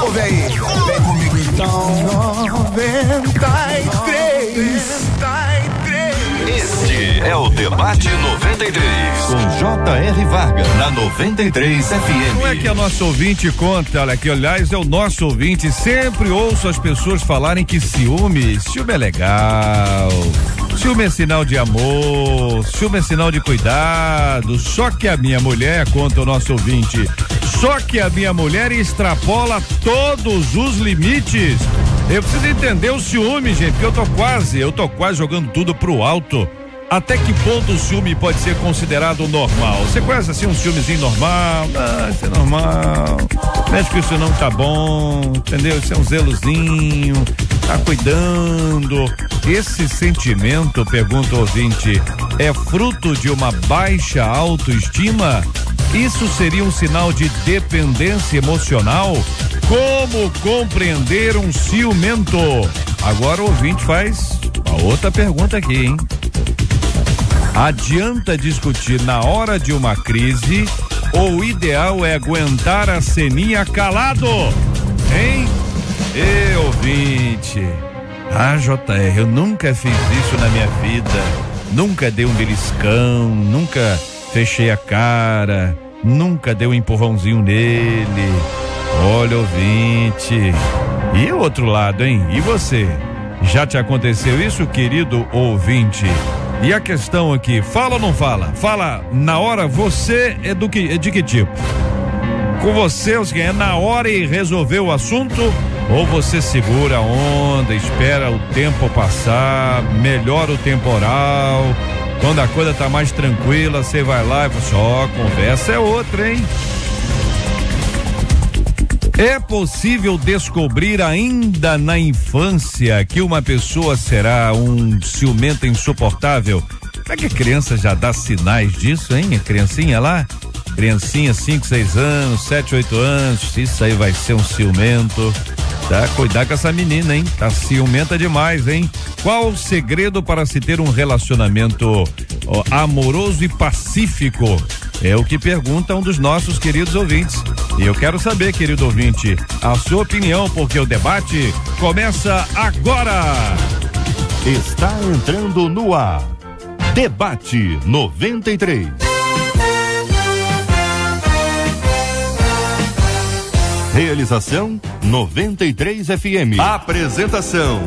Ouve aí, vem comigo então. 93. Este é o Debate 93, com J.R. Vargas, na 93 FM. Não é que a nossa ouvinte conta, olha aqui, aliás, é o nosso ouvinte, sempre ouço as pessoas falarem que ciúme é legal, ciúme é sinal de amor, ciúme é sinal de cuidado, só que a minha mulher, conta o nosso ouvinte, só que a minha mulher extrapola todos os limites. Eu preciso entender o ciúme, gente, porque eu tô quase jogando tudo pro alto. Até que ponto o ciúme pode ser considerado normal? Você conhece assim um ciúmezinho normal? Ah, isso é normal. Mexe que isso não tá bom, entendeu? Isso é um zelozinho, tá cuidando. Esse sentimento, pergunta o ouvinte, é fruto de uma baixa autoestima? Isso seria um sinal de dependência emocional? Como compreender um ciumento? Agora o ouvinte faz a outra pergunta aqui, hein? Adianta discutir na hora de uma crise ou o ideal é aguentar a ceninha calado? Hein? Ê, ouvinte. Ah, JR, eu nunca fiz isso na minha vida. Nunca dei um beliscão, nunca fechei a cara, nunca dei um empurrãozinho nele. Olha, ouvinte. E o outro lado, hein? E você? Já te aconteceu isso, querido ouvinte? E a questão aqui, fala ou não fala? Fala na hora, você é de que tipo? Com você, é na hora e resolver o assunto? Ou você segura a onda, espera o tempo passar, melhora o temporal, quando a coisa tá mais tranquila, você vai lá e fala, só conversa é outra, hein? É possível descobrir ainda na infância que uma pessoa será um ciumento insuportável? Será que a criança já dá sinais disso, hein? A criancinha lá? Criancinha, 5, 6 anos, 7, 8 anos, isso aí vai ser um ciumento. Tá? Cuidar com essa menina, hein? Tá ciumenta demais, hein? Qual o segredo para se ter um relacionamento amoroso e pacífico? É o que pergunta um dos nossos queridos ouvintes. E eu quero saber, querido ouvinte, a sua opinião, porque o debate começa agora. Está entrando no ar. Debate 93. Realização 93 FM. Apresentação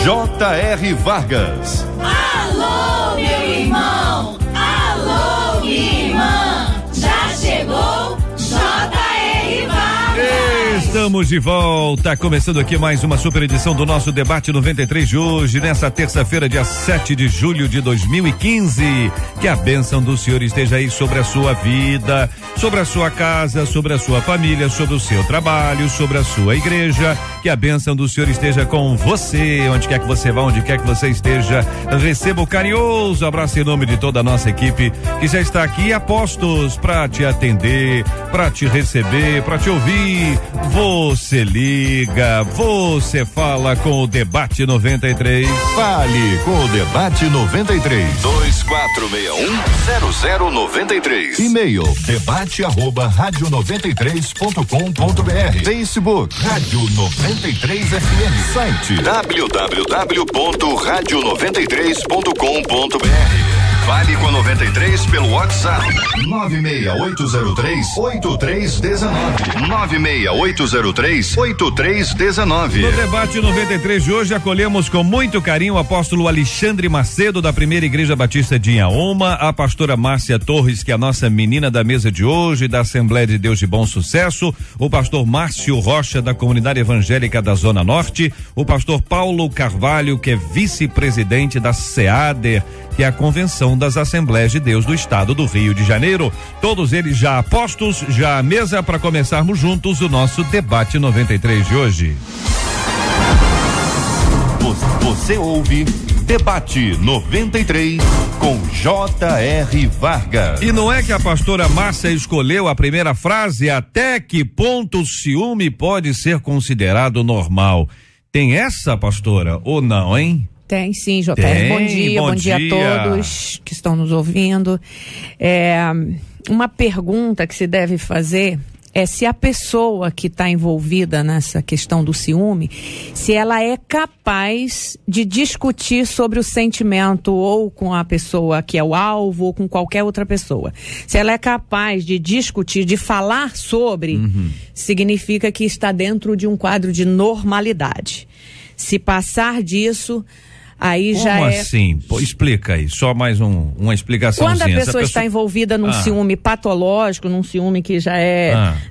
J.R. Vargas. Alô, meu irmão! Alô, minha irmã! Já chegou J.R. Vargas! Estamos de volta, começando aqui mais uma super edição do nosso Debate 93 de hoje, nessa terça-feira, dia 7 de julho de 2015. Que a bênção do Senhor esteja aí sobre a sua vida, sobre a sua casa, sobre a sua família, sobre o seu trabalho, sobre a sua igreja. Que a bênção do Senhor esteja com você, onde quer que você vá, onde quer que você esteja. Receba o carinhoso abraço em nome de toda a nossa equipe que já está aqui a postos para te atender, para te receber, para te ouvir. Você liga, você fala com o Debate 93. Fale com o Debate 93. 2461-0093. E-mail debate@radio93.com.br. Facebook Rádio 93 FM. Site www.radio93.com.br. Fale com a 93 pelo WhatsApp 96803-8319. 96803-8319. No Debate 93 de hoje, acolhemos com muito carinho o apóstolo Alexandre Macedo, da Primeira Igreja Batista de Inhaúma, a pastora Márcia Torres, que é a nossa menina da mesa de hoje, da Assembleia de Deus de Bom Sucesso, o pastor Márcio Rocha, da Comunidade Evangélica da Zona Norte, o pastor Paulo Carvalho, que é vice-presidente da SEADER, que é a Convenção das Assembleias de Deus do Estado do Rio de Janeiro. Todos eles já postos, já à mesa para começarmos juntos o nosso Debate 93 de hoje. Você ouve Debate 93 com J.R. Vargas. E não é que a pastora Márcia escolheu a primeira frase, até que ponto o ciúme pode ser considerado normal? Tem essa, pastora, ou não, hein? Tem sim, JR. Tem, Bom dia a todos que estão nos ouvindo. Uma pergunta que se deve fazer é se a pessoa que está envolvida nessa questão do ciúme, se ela é capaz de discutir sobre o sentimento ou com a pessoa que é o alvo ou com qualquer outra pessoa. Se ela é capaz de discutir, de falar sobre, significa que está dentro de um quadro de normalidade. Se passar disso, aí Como já é... assim? Pô, explica aí, só mais uma explicaçãozinha. Quando a pessoa está envolvida num ciúme patológico, num ciúme que já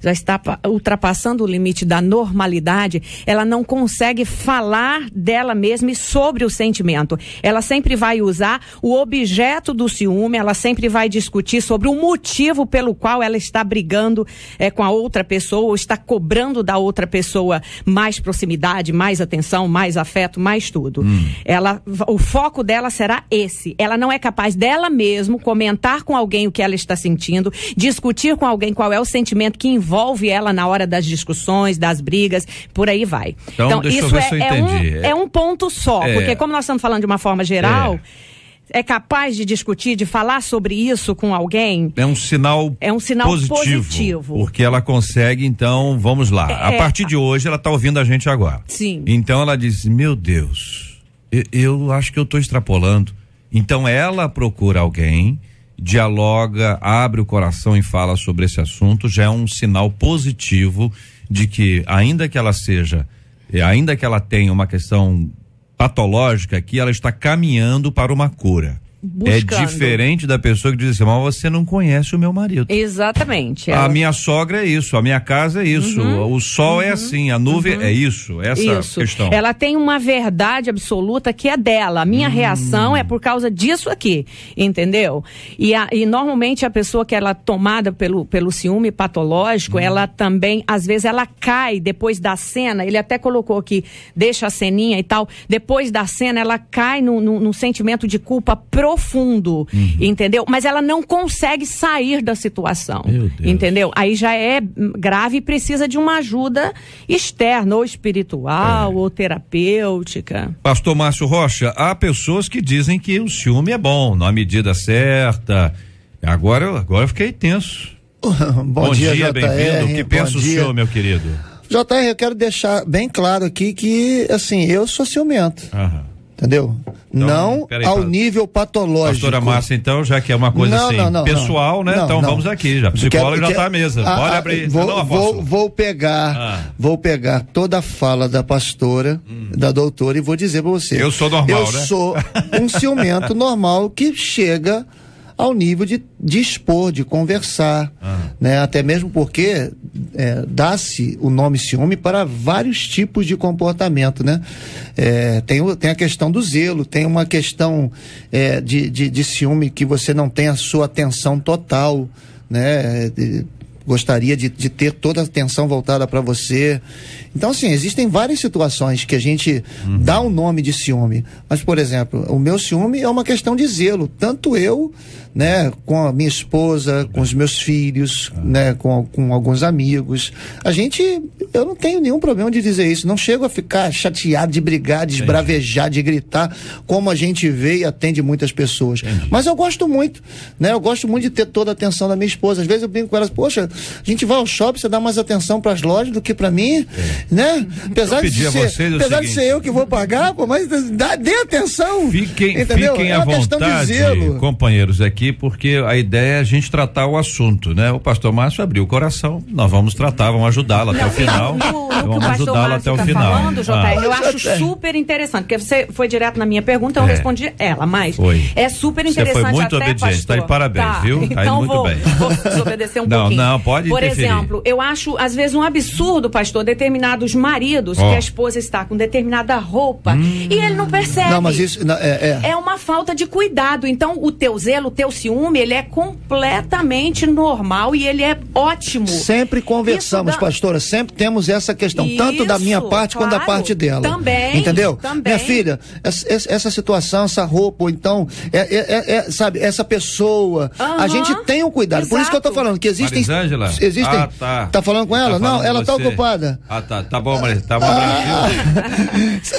está ultrapassando o limite da normalidade, ela não consegue falar dela mesma e sobre o sentimento. Ela sempre vai usar o objeto do ciúme, ela sempre vai discutir sobre o motivo pelo qual ela está brigando com a outra pessoa, ou está cobrando da outra pessoa mais proximidade, mais atenção, mais afeto, mais tudo. O foco dela será esse. Ela não é capaz dela mesma comentar com alguém o que ela está sentindo, discutir com alguém qual é o sentimento que envolve ela na hora das discussões, das brigas, por aí vai. Então deixa eu ver se eu entendi. É um ponto só, porque como nós estamos falando de uma forma geral, é capaz de discutir, de falar sobre isso com alguém? É um sinal positivo. Porque ela consegue, então, vamos lá. A partir de hoje, ela está ouvindo a gente agora. Sim. Então ela diz, meu Deus, eu acho que eu estou extrapolando. Então ela procura alguém, dialoga, abre o coração e fala sobre esse assunto, já é um sinal positivo de que, ainda que ela tenha uma questão patológica aqui, ela está caminhando para uma cura. Buscando. É diferente da pessoa que diz assim, mas você não conhece o meu marido. Exatamente. A minha sogra é isso, a minha casa é isso, o sol é assim, a nuvem é isso, essa questão. Ela tem uma verdade absoluta que é dela. A minha reação é por causa disso aqui, entendeu? E normalmente a pessoa que ela é tomada pelo ciúme patológico, ela também, às vezes ela cai depois da cena, ele até colocou aqui, deixa a ceninha e tal, depois da cena ela cai num sentimento de culpa profundo, entendeu? Mas ela não consegue sair da situação, entendeu? Aí já é grave e precisa de uma ajuda externa, ou espiritual, ou terapêutica. Pastor Márcio Rocha, há pessoas que dizem que o ciúme é bom, na medida certa. Agora eu fiquei tenso. Bom dia, bem-vindo. O que pensa o senhor, meu querido? JR, eu quero deixar bem claro aqui que, assim, eu sou ciumento. Entendeu? Então, não ao nível patológico. Pastora Márcia, então, já que é uma coisa pessoal, né? Então vamos aqui, já. Psicólogo já está à mesa. Pode abrir. Vou pegar toda a fala da pastora, da doutora, e vou dizer para você. Eu sou normal, né? Eu sou um ciumento normal que chega ao nível de expor, de conversar, né? Até mesmo porque dá-se o nome ciúme para vários tipos de comportamento, né? Tem a questão do zelo, tem uma questão de ciúme que você não tem a sua atenção total, né? Gostaria de ter toda a atenção voltada para você. Então, assim, existem várias situações que a gente dá um nome de ciúme. Mas, por exemplo, o meu ciúme é uma questão de zelo. Tanto eu, né, com a minha esposa, com os meus filhos, né, com alguns amigos. Eu não tenho nenhum problema de dizer isso. Não chego a ficar chateado de brigar, de esbravejar, de gritar, como a gente vê e atende muitas pessoas. Mas eu gosto muito, né? Eu gosto muito de ter toda a atenção da minha esposa. Às vezes eu brinco com elas, poxa, a gente vai ao shopping, você dá mais atenção para as lojas do que para mim, né? Apesar de ser eu que vou pagar, pô, mas dê atenção. Fiquem à vontade, companheiros, aqui, porque a ideia é a gente tratar o assunto, né? O pastor Márcio abriu o coração, nós vamos tratar, vamos ajudá-lo até o final. Vamos ajudá-lo até o final. Falando, JR, eu acho super interessante, porque você foi direto na minha pergunta, eu respondi ela, mas é super interessante. Você foi muito obediente, tá de parabéns, viu? Então muito bem. Vou desobedecer um pouquinho. Não, pode Por interferir. exemplo, eu acho, às vezes, um absurdo, pastor, determinados maridos que a esposa está com determinada roupa e ele não percebe. Não, mas isso é uma falta de cuidado. Então, o teu zelo, o teu ciúme, ele é completamente normal e ele é ótimo. Sempre conversamos, pastora, sempre temos essa questão, tanto da minha parte quanto da parte dela. Também. Entendeu? Também. Minha filha, essa situação, essa roupa, ou então, sabe, essa pessoa, a gente tem um cuidado. Por isso que eu tô falando que existem Ângela? Existem. Tá falando com ela? Não, ela tá ocupada. Tá bom, Maria. Tá bom,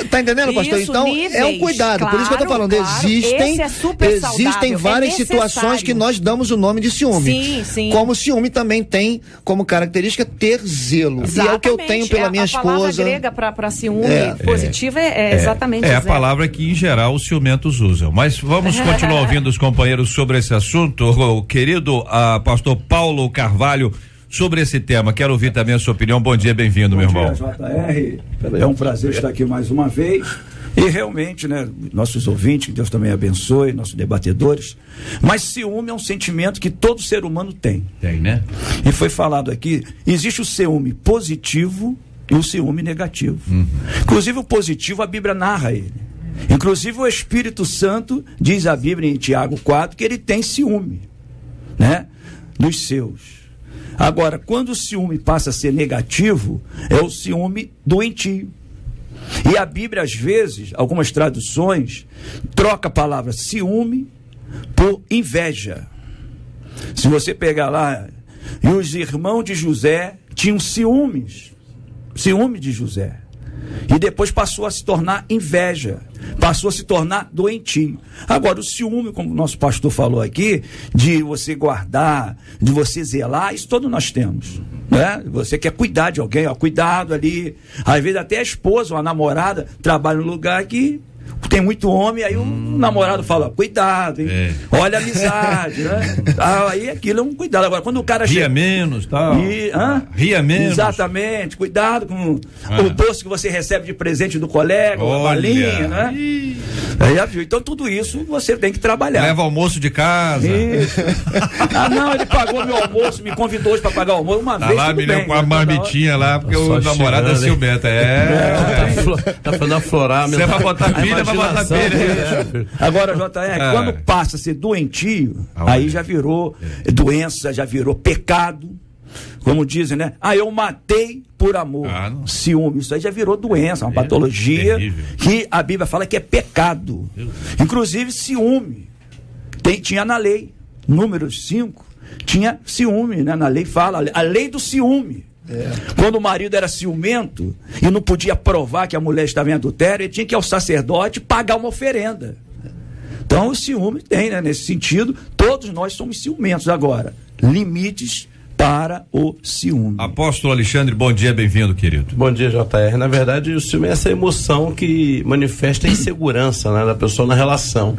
Tá entendendo, pastor? Então, níveis, é um cuidado. Claro, por isso que eu tô falando. Existem várias situações que nós damos o nome de ciúme. Sim. Como ciúme também tem como característica ter zelo. Exatamente. E é o que eu tenho pela minha esposa. A palavra grega para ciúme positiva é exatamente a palavra que, em geral, os ciumentos usam. Mas vamos continuar ouvindo os companheiros sobre esse assunto. O querido pastor Paulo Carvalho, sobre esse tema. Quero ouvir também a sua opinião. Bom dia, bem-vindo, meu irmão. Bom dia, JR. É um prazer estar aqui mais uma vez. E realmente, né, nossos ouvintes, que Deus também abençoe, nossos debatedores. Mas ciúme é um sentimento que todo ser humano tem. Tem, né? E foi falado aqui, existe o ciúme positivo e o ciúme negativo. Inclusive o positivo, a Bíblia narra ele. Inclusive o Espírito Santo, diz a Bíblia em Tiago 4, que ele tem ciúme, né, dos seus. Agora, quando o ciúme passa a ser negativo, é o ciúme doentio. E a Bíblia, às vezes, algumas traduções, troca a palavra ciúme por inveja. Se você pegar lá, e os irmãos de José tinham ciúme de José. E depois passou a se tornar inveja, passou a se tornar doentio. Agora, o ciúme, como o nosso pastor falou aqui, de você guardar, de você zelar, isso todos nós temos, né? Você quer cuidar de alguém, cuidado ali. Às vezes até a esposa ou a namorada trabalha num lugar que tem muito homem, aí o namorado fala, cuidado, hein? Olha a amizade, né? Aí aquilo é um cuidado. Agora, quando o cara ria menos, tal. Ria menos. Exatamente, cuidado com o doce que você recebe de presente do colega, a balinha, né? Aí já viu. Então tudo isso você tem que trabalhar. Leva almoço de casa. Isso. Não, ele pagou meu almoço, me convidou hoje pra pagar o almoço uma vez. Lá, me deu com a marmitinha lá, porque o namorado é ciumento. Tá falando aflorar. Você vai botar pilha, vai botar pilha. Agora, JR, quando passa a ser doentio, aí já virou doença, já virou pecado. Como dizem, né? Eu matei por amor. Ciúme, isso aí já virou doença, uma patologia que a Bíblia fala que é pecado. Inclusive, ciúme. Tinha na lei, Números 5, tinha ciúme, né? Na lei fala, a lei do ciúme. Quando o marido era ciumento e não podia provar que a mulher estava em adultério, ele tinha que ir ao sacerdote pagar uma oferenda. Então o ciúme tem, né? Nesse sentido, todos nós somos ciumentos. Agora, limites para o ciúme. Apóstolo Alexandre, bom dia, bem-vindo, querido. Bom dia, JR. Na verdade, o ciúme é essa emoção que manifesta a insegurança, né, da pessoa na relação.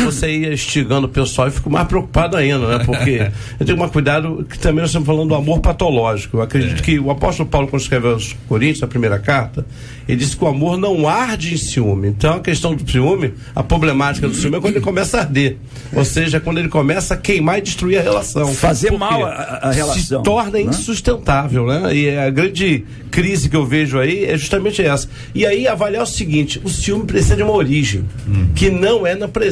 Você ia instigando o pessoal e fico mais preocupado ainda, né? Porque eu tenho que tomar cuidado, que também nós estamos falando do amor patológico. Eu acredito que o apóstolo Paulo, quando escreveu aos Coríntios, a primeira carta, ele disse que o amor não arde em ciúme. Então a questão do ciúme, a problemática do ciúme é quando ele começa a arder. Ou seja, quando ele começa a queimar e destruir a relação. Fazer mal a relação. Se torna insustentável, né? E a grande crise que eu vejo aí é justamente essa. E aí avaliar o seguinte, o ciúme precisa de uma origem, que não é na presente.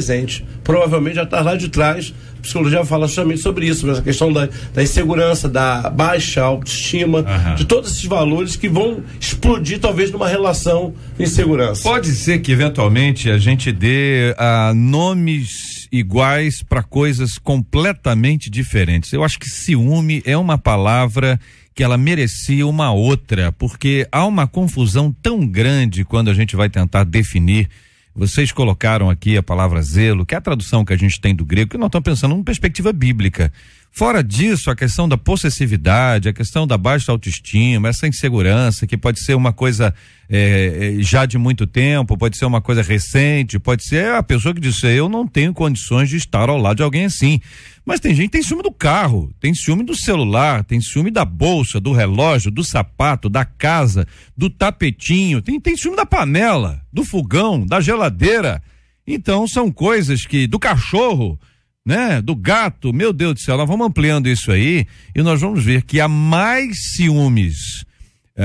Provavelmente já está lá de trás. A psicologia fala justamente sobre isso, essa questão da insegurança, da baixa autoestima, de todos esses valores que vão explodir talvez numa relação de insegurança. Pode ser que eventualmente a gente dê nomes iguais para coisas completamente diferentes. Eu acho que ciúme é uma palavra que ela merecia uma outra, porque há uma confusão tão grande quando a gente vai tentar definir. Vocês colocaram aqui a palavra zelo, que é a tradução que a gente tem do grego, que nós estamos pensando numa perspectiva bíblica. Fora disso, a questão da possessividade, a questão da baixa autoestima, essa insegurança, que pode ser uma coisa já de muito tempo, pode ser uma coisa recente, pode ser a pessoa que diz, eu não tenho condições de estar ao lado de alguém assim. Mas tem gente que tem ciúme do carro, tem ciúme do celular, tem ciúme da bolsa, do relógio, do sapato, da casa, do tapetinho, tem ciúme da panela, do fogão, da geladeira. Então são coisas que, do cachorro, né? Do gato, meu Deus do céu, nós vamos ampliando isso aí e nós vamos ver que há mais ciúmes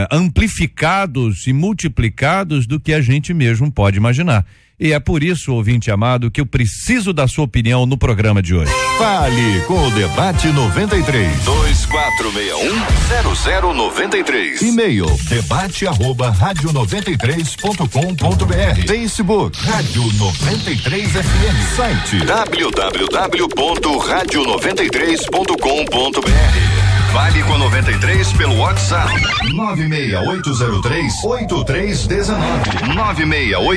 amplificados e multiplicados do que a gente mesmo pode imaginar. E é por isso, ouvinte amado, que eu preciso da sua opinião no programa de hoje. Fale com o Debate 93. 2461-0093. E-mail debate@radio93.com.br. Facebook Rádio 93 FM. Site www.radio93.com.br. Fale com a 93 pelo WhatsApp 96803-8319.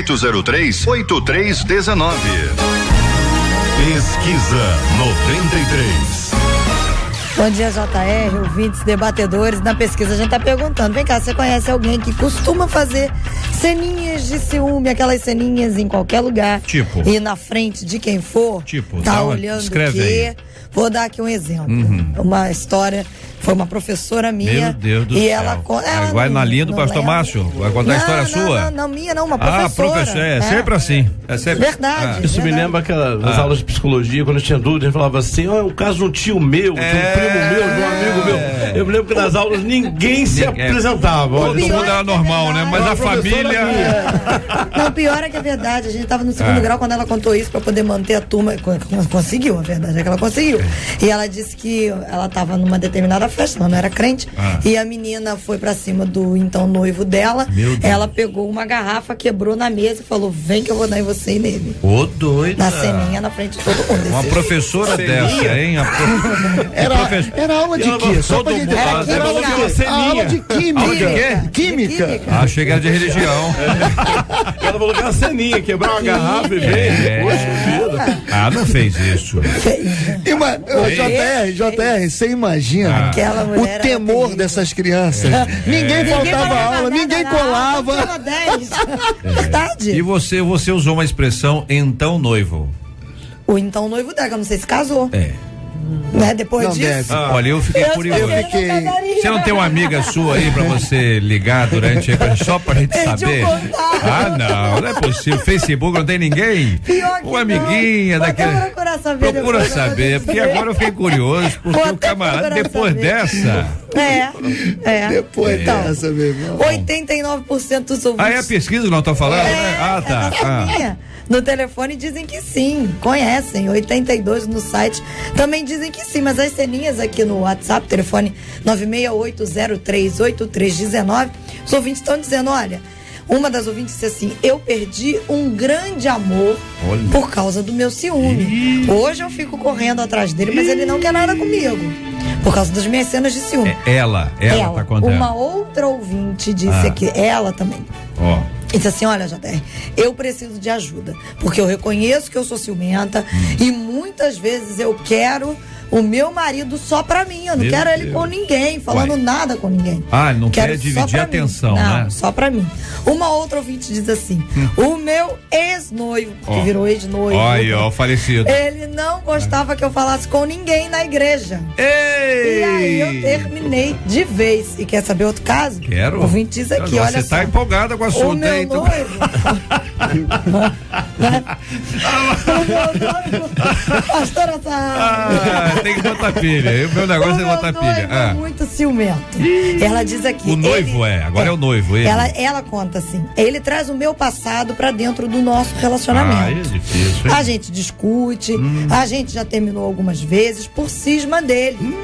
96803-8319. Pesquisa 93. Bom dia, JR, ouvintes, debatedores. Na pesquisa a gente tá perguntando, vem cá, você conhece alguém que costuma fazer ceninhas de ciúme, aquelas ceninhas em qualquer lugar, tipo, e na frente de quem for, tá olhando o quê? Vou dar aqui um exemplo. Uma história, foi uma professora minha. Meu Deus do céu. Ela vai na linha do pastor Márcio? Vai contar a história sua? Não, minha não, uma professora. Professor, sempre assim. É sempre... Verdade. Isso me lembra nas aulas de psicologia, quando eu tinha dúvida, a gente falava assim, é um caso de um tio meu, de um primo meu, de um amigo meu. Eu me lembro que nas aulas ninguém se apresentava. Todo mundo era normal, né? Mas a família... Não, pior é que é verdade. A gente tava no segundo grau quando ela contou isso pra poder manter a turma. Conseguiu, a verdade é que ela conseguiu. E ela disse que ela tava numa determinada festa, ela não era crente, e a menina foi pra cima do então noivo dela. Ela pegou uma garrafa, quebrou na mesa e falou, vem que eu vou dar em você e nele. Ô, doida. Na ceninha, na frente de todo mundo. Uma professora dessa, hein? Era aula de quê? Só pra gente... Era aula de química. Aula de quê? Química. Achei que era de religião. Ela falou que era ceninha, quebrar uma garrafa e ver. Poxa vida. Não fez isso. JR, você imagina o temor dessas crianças. Ninguém faltava aula, ninguém colava. Verdade. E você usou uma expressão então noivo. O então noivo dela, que eu não sei se casou. Né? Depois disso. Olha, eu fiquei curioso. Você não tem uma amiga sua aí pra você ligar durante só pra gente saber? Não é possível. Facebook não tem ninguém? Uma amiguinha daquele. Procura saber, porque agora eu fiquei curioso, porque o camarada, depois dessa. Depois dessa, meu irmão. 89% dos ouvintes. É a pesquisa que nós estamos falando, né? Tá. No telefone dizem que sim, conhecem, 82 no site também dizem que sim, mas as ceninhas aqui no WhatsApp, telefone 968038319, os ouvintes estão dizendo, olha, uma das ouvintes disse assim, eu perdi um grande amor por causa do meu ciúme. Hoje eu fico correndo atrás dele, mas ele não quer nada comigo, por causa das minhas cenas de ciúme. Ela tá contando. Uma outra ouvinte disse que ela também. E disse assim, olha, JR, eu preciso de ajuda, porque eu reconheço que eu sou ciumenta e muitas vezes eu quero o meu marido só pra mim, eu não quero ele com ninguém, falando nada com ninguém. Ele não quer dividir a atenção, né? Não, só pra mim. Uma outra ouvinte diz assim, o meu ex-noivo, que virou ex-noivo. Olha, falecido. Ele não gostava que eu falasse com ninguém na igreja. Ei! E aí eu terminei de vez. E quer saber outro caso? Quero. O ouvinte diz aqui, olha só. Você tá empolgada com a sua, o meu noivo. O meu noivo. Pastora tem que botar pilha. O meu negócio é botar pilha. É muito ciumento. Ela diz aqui. O noivo agora é o noivo. Ela conta assim: ele traz o meu passado pra dentro do nosso relacionamento. É difícil, hein? A gente discute, a gente já terminou algumas vezes por cisma dele.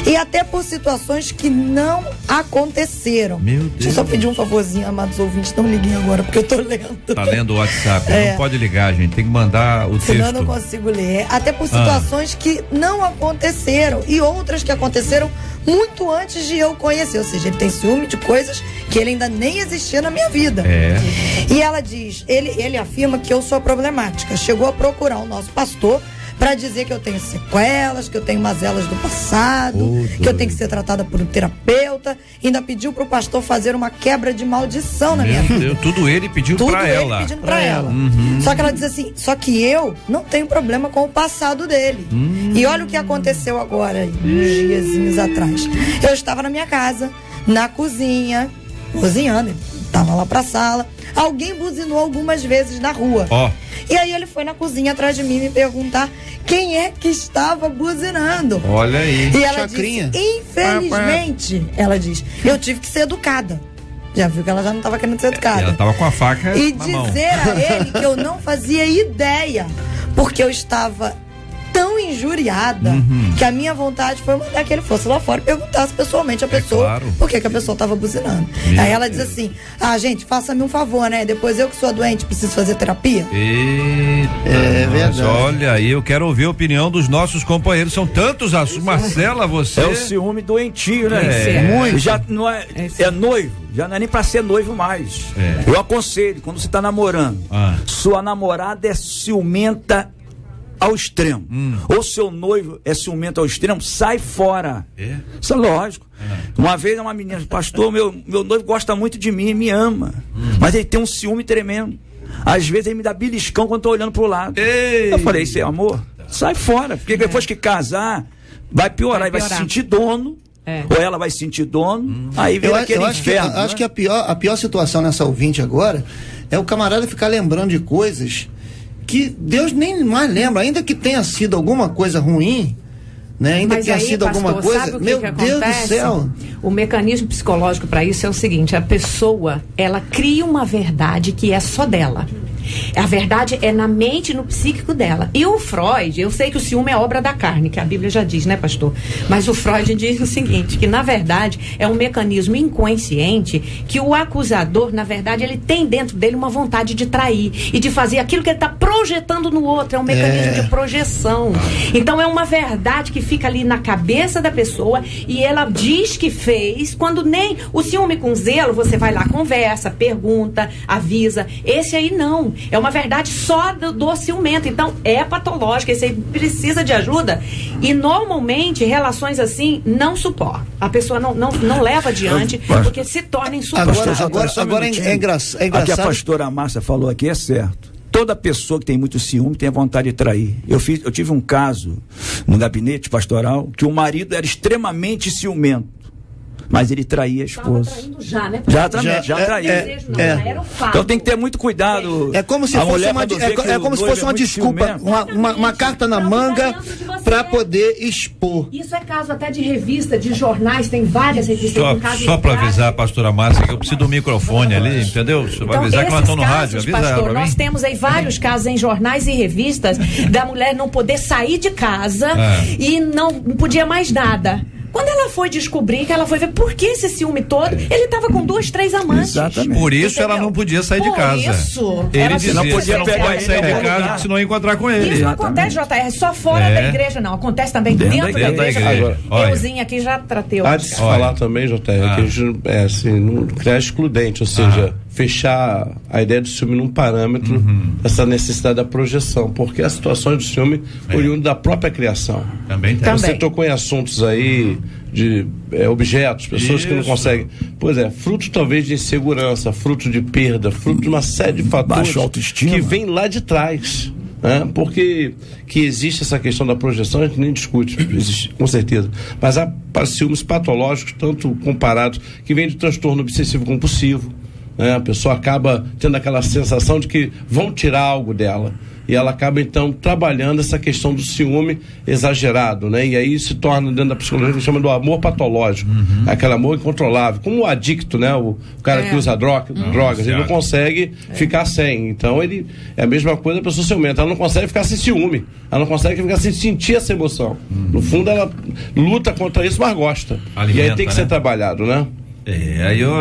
E até por situações que não aconteceram. Meu Deus. Deixa eu só pedir um favorzinho, amados ouvintes, não liguem agora, porque eu tô lendo. Tá lendo o WhatsApp, não pode ligar, gente, tem que mandar o texto. Senão eu não consigo ler. Até por situações que não aconteceram e outras que aconteceram muito antes de eu conhecer. Ou seja, ele tem ciúme de coisas que ele ainda nem existia na minha vida. E ela diz, ele afirma que eu sou problemática. Chegou a procurar o nosso pastor para dizer que eu tenho sequelas, que eu tenho mazelas do passado, que eu tenho que ser tratada por um terapeuta. Ainda pediu pro pastor fazer uma quebra de maldição na minha vida. Tudo ele pediu pra ela. Pedindo pra ela. Só que ela diz assim, só que eu não tenho problema com o passado dele. E olha o que aconteceu agora, uns diazinhos atrás. Eu estava na minha casa, na cozinha, cozinhando, ele tava lá pra sala. Alguém buzinou algumas vezes na rua. E aí ele foi na cozinha atrás de mim me perguntar quem é que estava buzinando. Olha aí. E ela disse, infelizmente, ela diz, eu tive que ser educada. Já viu que ela já não estava querendo ser educada. Ela estava com a faca e na mão. dizer a ele que eu não fazia ideia, porque eu estava tão injuriada que a minha vontade foi mandar que ele fosse lá fora e perguntasse pessoalmente a pessoa por que a pessoa estava buzinando. Aí ela diz assim: gente, faça-me um favor, né? Depois eu que sou doente preciso fazer terapia. É verdade. Olha aí, eu quero ouvir a opinião dos nossos companheiros. São tantos assuntos. Marcela, você. É o ciúme doentio, né? Muito. Já não é noivo, já não é nem pra ser noivo mais. Eu aconselho, quando você tá namorando, sua namorada é ciumenta ao extremo, ou seu noivo é ciumento ao extremo, sai fora. Isso é lógico. Uma vez uma menina, pastor, meu noivo gosta muito de mim, me ama, mas ele tem um ciúme tremendo. Às vezes ele me dá beliscão quando eu tô olhando pro lado. Eu falei: isso é amor? Sai fora, porque depois que casar vai piorar, vai se sentir dono. Ou ela vai se sentir dono, aí vem aquele inferno. Eu acho que a pior situação nessa ouvinte agora é o camarada ficar lembrando de coisas que Deus nem mais lembra, ainda que tenha sido alguma coisa ruim, né? Ainda que tenha sido alguma coisa, meu Deus do céu. O mecanismo psicológico para isso é o seguinte: a pessoa, ela cria uma verdade que é só dela. A verdade é na mente e no psíquico dela. E o Freud, eu sei que o ciúme é obra da carne, que a Bíblia já diz, né, pastor? Mas o Freud diz o seguinte, que na verdade é um mecanismo inconsciente que o acusador, na verdade, ele tem dentro dele uma vontade de trair e de fazer aquilo que ele está projetando no outro. É um mecanismo de projeção. Então é uma verdade que fica ali na cabeça da pessoa e ela diz que fez, quando nem o ciúme com zelo, você vai lá, conversa, pergunta, avisa. Esse aí não. É uma verdade só do ciumento. Então é patológico. Esse aí precisa de ajuda. E normalmente relações assim não suportam. A pessoa não leva adiante porque se torna insuportável. Agora é engraçado. Aqui a pastora Márcia falou aqui, é certo. Toda pessoa que tem muito ciúme tem a vontade de trair. Eu tive um caso no gabinete pastoral que o marido era extremamente ciumento, mas ele traía a esposa. Já, né? Já traía. Então tem que ter muito cuidado. É como se fosse uma desculpa, uma carta na manga para poder expor. Isso é caso até de revista, de jornais, tem várias revistas. Só para avisar a pastora Márcia que eu preciso do microfone ali, entendeu? Você vai avisar que nós estamos no rádio. Avisa pastor, nós temos aí vários casos em jornais e revistas da mulher não poder sair de casa e não podia mais nada. Quando ela foi descobrir, que ela foi ver por que esse ciúme todo, ele estava com 2, 3 amantes. Exatamente. Por isso ela não podia sair de casa. Isso. Ele dizia, não podia sair de casa se não encontrar com ele. Isso não acontece, JR, só fora da igreja, não. Acontece também dentro da igreja. Euzinho aqui já tratei. Há de se falar também, JR, que a gente não criar excludente, ou seja, fechar a ideia do ciúme num parâmetro, essa necessidade da projeção, porque as situações do ciúme oriundam da própria criação. Também tem. Você tocou em assuntos aí de objetos, pessoas que não conseguem. Pois é, fruto talvez de insegurança, fruto de perda, fruto de uma série de fatores que vem lá de trás. Porque que existe essa questão da projeção, a gente nem discute, existe, com certeza. Mas há ciúmes patológicos, tanto comparados, que vem de transtorno obsessivo compulsivo. A pessoa acaba tendo aquela sensação de que vão tirar algo dela. E ela acaba, então, trabalhando essa questão do ciúme exagerado, né? E aí se torna, dentro da psicologia, que chama do amor patológico. Aquele amor incontrolável. Como o adicto, né? O cara que usa drogas, ele não consegue ficar sem. Então, é a mesma coisa, a pessoa ciumenta. Ela não consegue ficar sem ciúme. Ela não consegue ficar sem sentir essa emoção. No fundo, ela luta contra isso, mas gosta. E aí tem que ser trabalhado, né?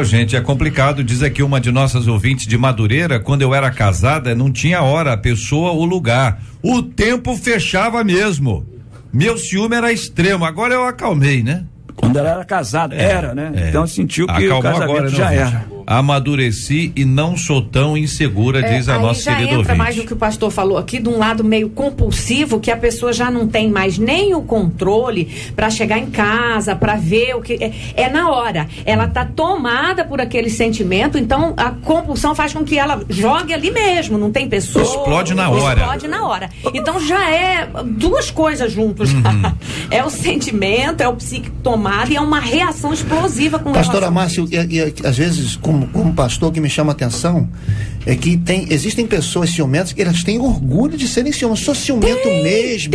Gente, é complicado. Diz aqui uma de nossas ouvintes de Madureira: quando eu era casada, não tinha hora, a pessoa, o lugar. O tempo fechava mesmo. Meu ciúme era extremo. Agora eu acalmei, né? Quando ela era casada, né? Então sentiu que acalmou, o casamento agora, já era. Amadureci e não sou tão insegura, diz a nossa querida ouvinte. Entra mais no que o pastor falou aqui, de um lado meio compulsivo, que a pessoa já não tem mais nem o controle para chegar em casa, para ver o que é na hora. Ela tá tomada por aquele sentimento, então a compulsão faz com que ela jogue ali mesmo, não tem pessoa. Explode na hora. Então já é duas coisas juntas. É o sentimento, é o psíquico tomado e é uma reação explosiva com Pastora Márcia, às vezes, como pastor, que me chama a atenção é que existem pessoas ciumentas que elas têm orgulho de serem ciumentas. Sou ciumento mesmo.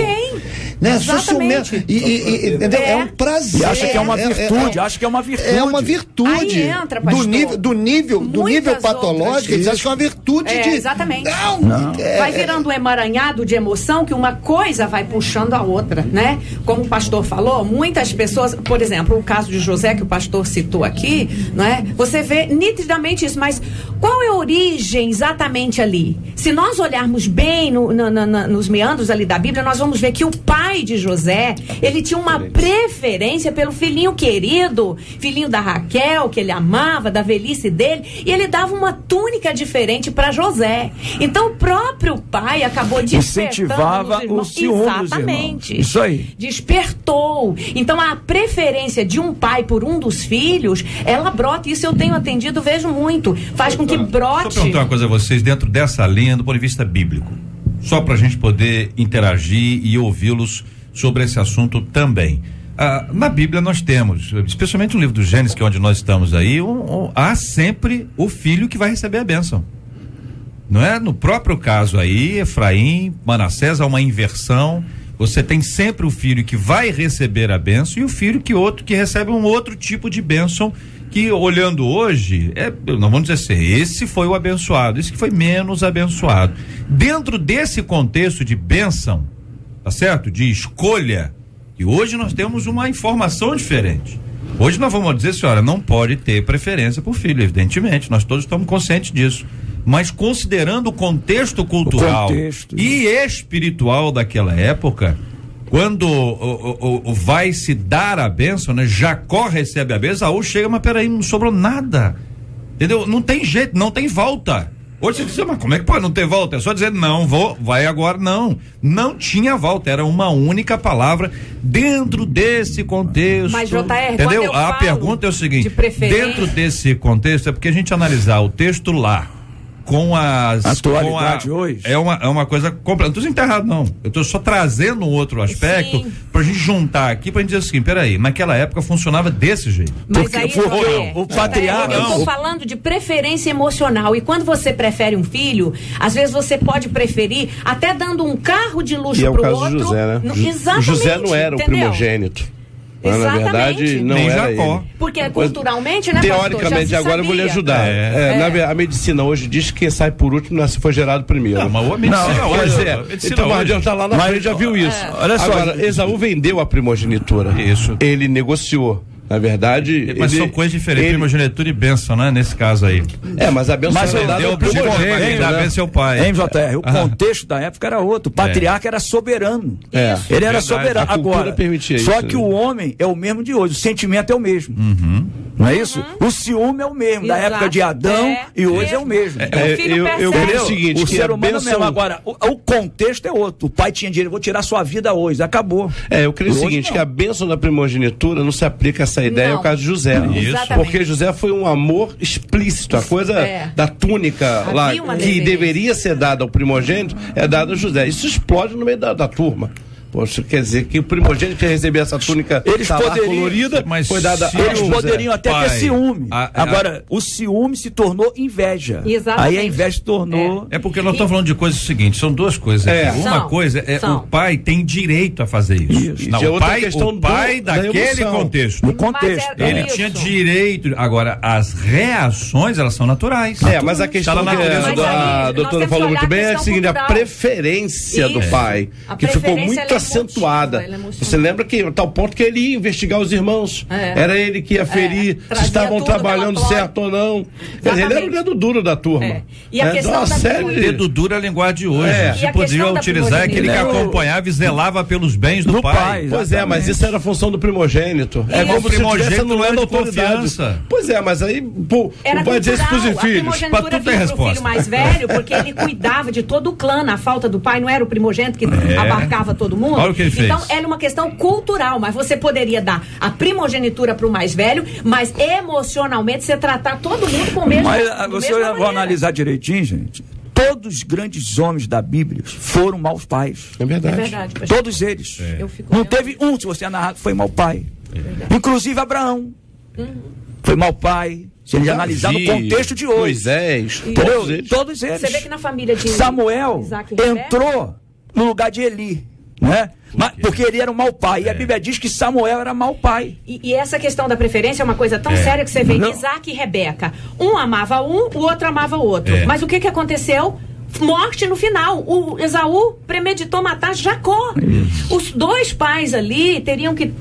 né? Exatamente. Entendeu? É um prazer. E acha que é uma virtude, acha que é uma virtude. É uma virtude. Aí entra, pastor, do nível patológico, eles acham que é uma virtude de... Exatamente. Não. Vai virando um emaranhado de emoção que uma coisa vai puxando a outra, né? Como o pastor falou, muitas pessoas, por exemplo, o caso de José que o pastor citou aqui, não é? Você vê nitidamente isso, mas qual é a origem exatamente ali? Se nós olharmos bem nos meandros ali da Bíblia, nós vamos ver que o pai de José, ele tinha uma preferência pelo filhinho querido, filhinho da Raquel, que ele amava, da velhice dele, e ele dava uma túnica diferente para José. Então o próprio pai acabou incentivava o ciúme. Exatamente. Isso aí. Despertou. Então a preferência de um pai por um dos filhos, ela brota. Isso eu tenho atendido, vejo muito. Faz com que brote. Deixa eu perguntar uma coisa a vocês, dentro dessa linha, do ponto de vista bíblico. Só para a gente poder interagir e ouvi-los sobre esse assunto também. Na Bíblia nós temos, especialmente no livro do Gênesis, que é onde nós estamos aí, há sempre o filho que vai receber a bênção. Não é? No próprio caso aí, Efraim, Manassés, há uma inversão. Você tem sempre o filho que vai receber a bênção e o filho que recebe um outro tipo de bênção, que olhando hoje, não vamos dizer assim, esse foi o abençoado, esse que foi menos abençoado. Dentro desse contexto de bênção, tá certo? De escolha, e hoje nós temos uma informação diferente. Hoje nós vamos dizer, senhora, não pode ter preferência por filho, evidentemente, nós todos estamos conscientes disso. Mas considerando o contexto cultural e espiritual daquela época, quando vai se dar a bênção, né? Jacó recebe a bênção, Esaú chega, mas peraí, não sobrou nada, entendeu? Não tem jeito, não tem volta. Hoje você diz, mas como é que pode não ter volta? É só dizer, não, vai agora, não tinha volta, era uma única palavra dentro desse contexto. Mas JR, entendeu? A pergunta é o seguinte, dentro desse contexto, é porque a gente analisar o texto lá, com as atualidade hoje é uma coisa completa. Não estou dizendo que tá errado, não. Eu estou só trazendo um outro aspecto para a gente juntar aqui, para a gente dizer assim, peraí, naquela época funcionava desse jeito. Mas porque aí, o patriarca, eu estou falando de preferência emocional, e quando você prefere um filho, às vezes você pode preferir até dando um carro de luxo pro outro. E é o caso de José, né? Exatamente. José não era o primogênito. Na verdade, não nem era Jacó. ele. Porque culturalmente, né, teoricamente, agora eu vou lhe ajudar. A medicina hoje diz que quem sai por último foi gerado primeiro. Não, mas a medicina hoje. Então o Mardião tá lá na frente, já viu isso. Olha só, agora, Esaú vendeu a primogenitura. Isso. Ele negociou. Na verdade, mas são coisas diferentes, primogenitura e bênção, né? Nesse caso aí. Mas a bênção foi dada ao primogênito, a bênção é o pai. Hein, JR? O contexto da época era outro. O patriarca era soberano. Ele era soberano. Agora, só que o homem é o mesmo de hoje. O sentimento é o mesmo. Não é isso? O ciúme é o mesmo. Da época de Adão e hoje é o mesmo. Eu creio o seguinte, o ser humano é o mesmo. Agora, o contexto é outro. O pai tinha dinheiro, vou tirar sua vida hoje. Acabou. Eu creio o seguinte, que a bênção da primogenitura não se aplica a essa ideia, é o caso de José. Porque José foi um amor explícito. A coisa da túnica lá, que deveria ser dada ao primogênito, é dada a José. Isso explode no meio da turma. Poxa, quer dizer que o primogênito ia receber essa túnica colorida, mas foi dada eles poderiam até ter ciúme. Agora, o ciúme se tornou inveja. Exatamente. Aí a inveja se tornou... É porque nós estamos falando de coisas seguintes, são duas coisas aqui. Uma coisa é o pai tem direito a fazer isso. Não, o pai daquele contexto. No contexto. Ele tinha direito. Agora, as reações, elas são naturais. Mas a questão que a doutora falou muito bem é a seguinte, a preferência do pai, que ficou muito acentuada. Você lembra que a tal ponto que ele ia investigar os irmãos. Era ele que ia ferir se estavam trabalhando certo ou não. Quer dizer, ele era o dedo duro da turma. E a questão dedo duro é a linguagem de hoje. Você podia utilizar aquele que acompanhava e zelava pelos bens do pai. Pois mas isso era a função do primogênito. É como o primogênito não é de confiança. Pois mas aí o pai dizer isso pros filhos. Pra tudo tem resposta. O filho mais velho, porque ele cuidava de todo o clã. Na falta do pai, não era o primogênito que abarcava todo mundo. Olha o que ele fez. Então era uma questão cultural, mas você poderia dar a primogenitura para o mais velho, mas emocionalmente você tratar todo mundo com o mesmo. Mas você vai analisar direitinho, gente. Todos os grandes homens da Bíblia foram maus pais. É verdade. Todos eles. Não teve um, se você analisar, que foi mau pai. Inclusive Abraão. Foi mau pai. Se ele analisar no contexto de hoje. Moisés, todos eles. Você vê que na família de Samuel entrou no lugar de Eli, né? Porque ele era um mau pai. E a Bíblia diz que Samuel era mau pai. E essa questão da preferência é uma coisa tão séria que você vê. Isaac e Rebeca. Um amava um, o outro amava o outro. Mas o que aconteceu? Morte no final. O Esaú premeditou matar Jacó. Os dois pais ali teriam que,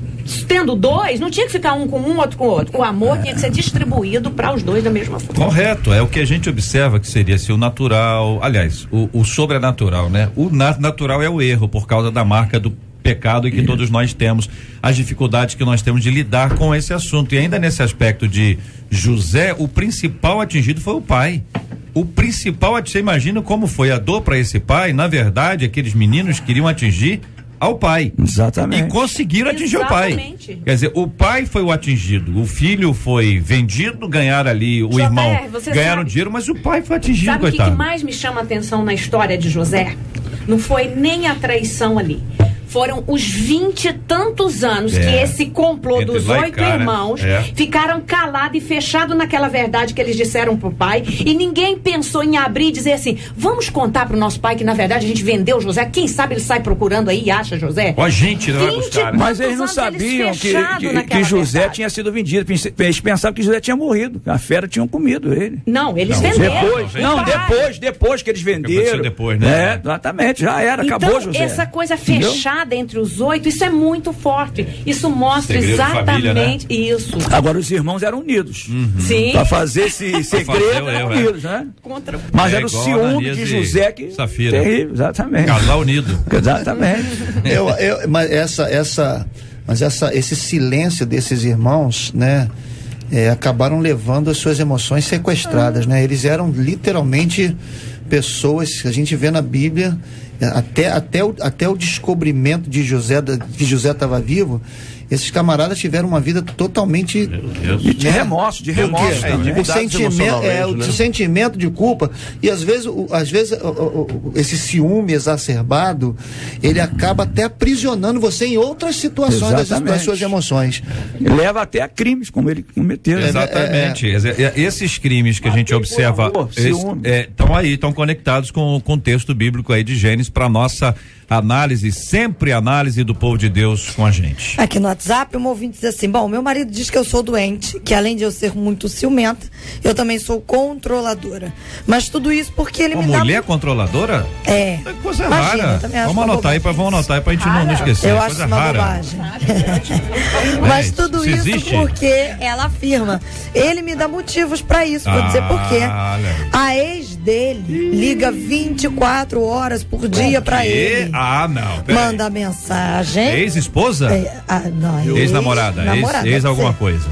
tendo dois, não tinha que ficar um com um, outro com o outro. O amor tinha que ser distribuído para os dois da mesma forma. Correto, é o que a gente observa que seria o natural, aliás, o sobrenatural, né? O natural é o erro por causa da marca do pecado e que todos nós temos, as dificuldades que nós temos de lidar com esse assunto. E ainda nesse aspecto de José, o principal atingido foi o pai. O principal, você imagina como foi a dor para esse pai? Na verdade, aqueles meninos queriam atingir ao pai. Exatamente. E conseguiram atingir o pai. Quer dizer, o pai foi o atingido, o filho foi vendido, ganharam ali, o irmão ganharam dinheiro, mas o pai foi atingido, sabe coitado. O que mais me chama a atenção na história de José? Não foi nem a traição ali. Foram os 20 e tantos anos que esse complô Entre dos 8 irmãos ficaram calados e fechados naquela verdade que eles disseram pro pai, e ninguém pensou em abrir e dizer assim, vamos contar pro nosso pai que na verdade a gente vendeu José, quem sabe ele sai procurando aí e acha José. Ó, a gente não vai buscar, né? Mas eles não sabiam que José tinha sido vendido. Eles pensavam que José tinha morrido, a fera tinham comido ele. Não, eles venderam. Depois que eles venderam. Depois, né? Exatamente, já era, então, acabou José. Essa coisa fechada entre os 8, isso é muito forte. Isso mostra exatamente família, né? Isso. Agora os irmãos eram unidos. Sim. Para fazer esse segredo, eram unidos, né? Mas era o ciúme de José que... Safira. Terrível, exatamente. Casal unido. Exatamente. Mas esse silêncio desses irmãos, né? Acabaram levando as suas emoções sequestradas, né? Eles eram literalmente pessoas que a gente vê na Bíblia, até o descobrimento de José, que José estava vivo, esses camaradas tiveram uma vida totalmente de remorso, de sentimento de culpa, e às vezes esse ciúme exacerbado, ele acaba até aprisionando você em outras situações das suas emoções. Leva até a crimes, como ele cometeu. Exatamente. Esses crimes que a gente observa estão conectados com o texto bíblico aí de Gênesis para nossa análise, sempre análise do povo de Deus com a gente. Aqui no WhatsApp, um ouvinte diz assim, bom, meu marido diz que eu sou doente, que além de eu ser muito ciumenta, eu também sou controladora. Mas tudo isso porque ele me dá... mulher controladora? É. Coisa rara. Vamos anotar aí pra gente não esquecer. Eu acho uma bobagem. Mas tudo isso porque ela afirma. Ele me dá motivos pra isso, vou dizer por quê. A ex dele liga 24 horas por dia pra ele. Não. Manda mensagem. Ex-esposa? Não, ex-namorada. Ex alguma coisa.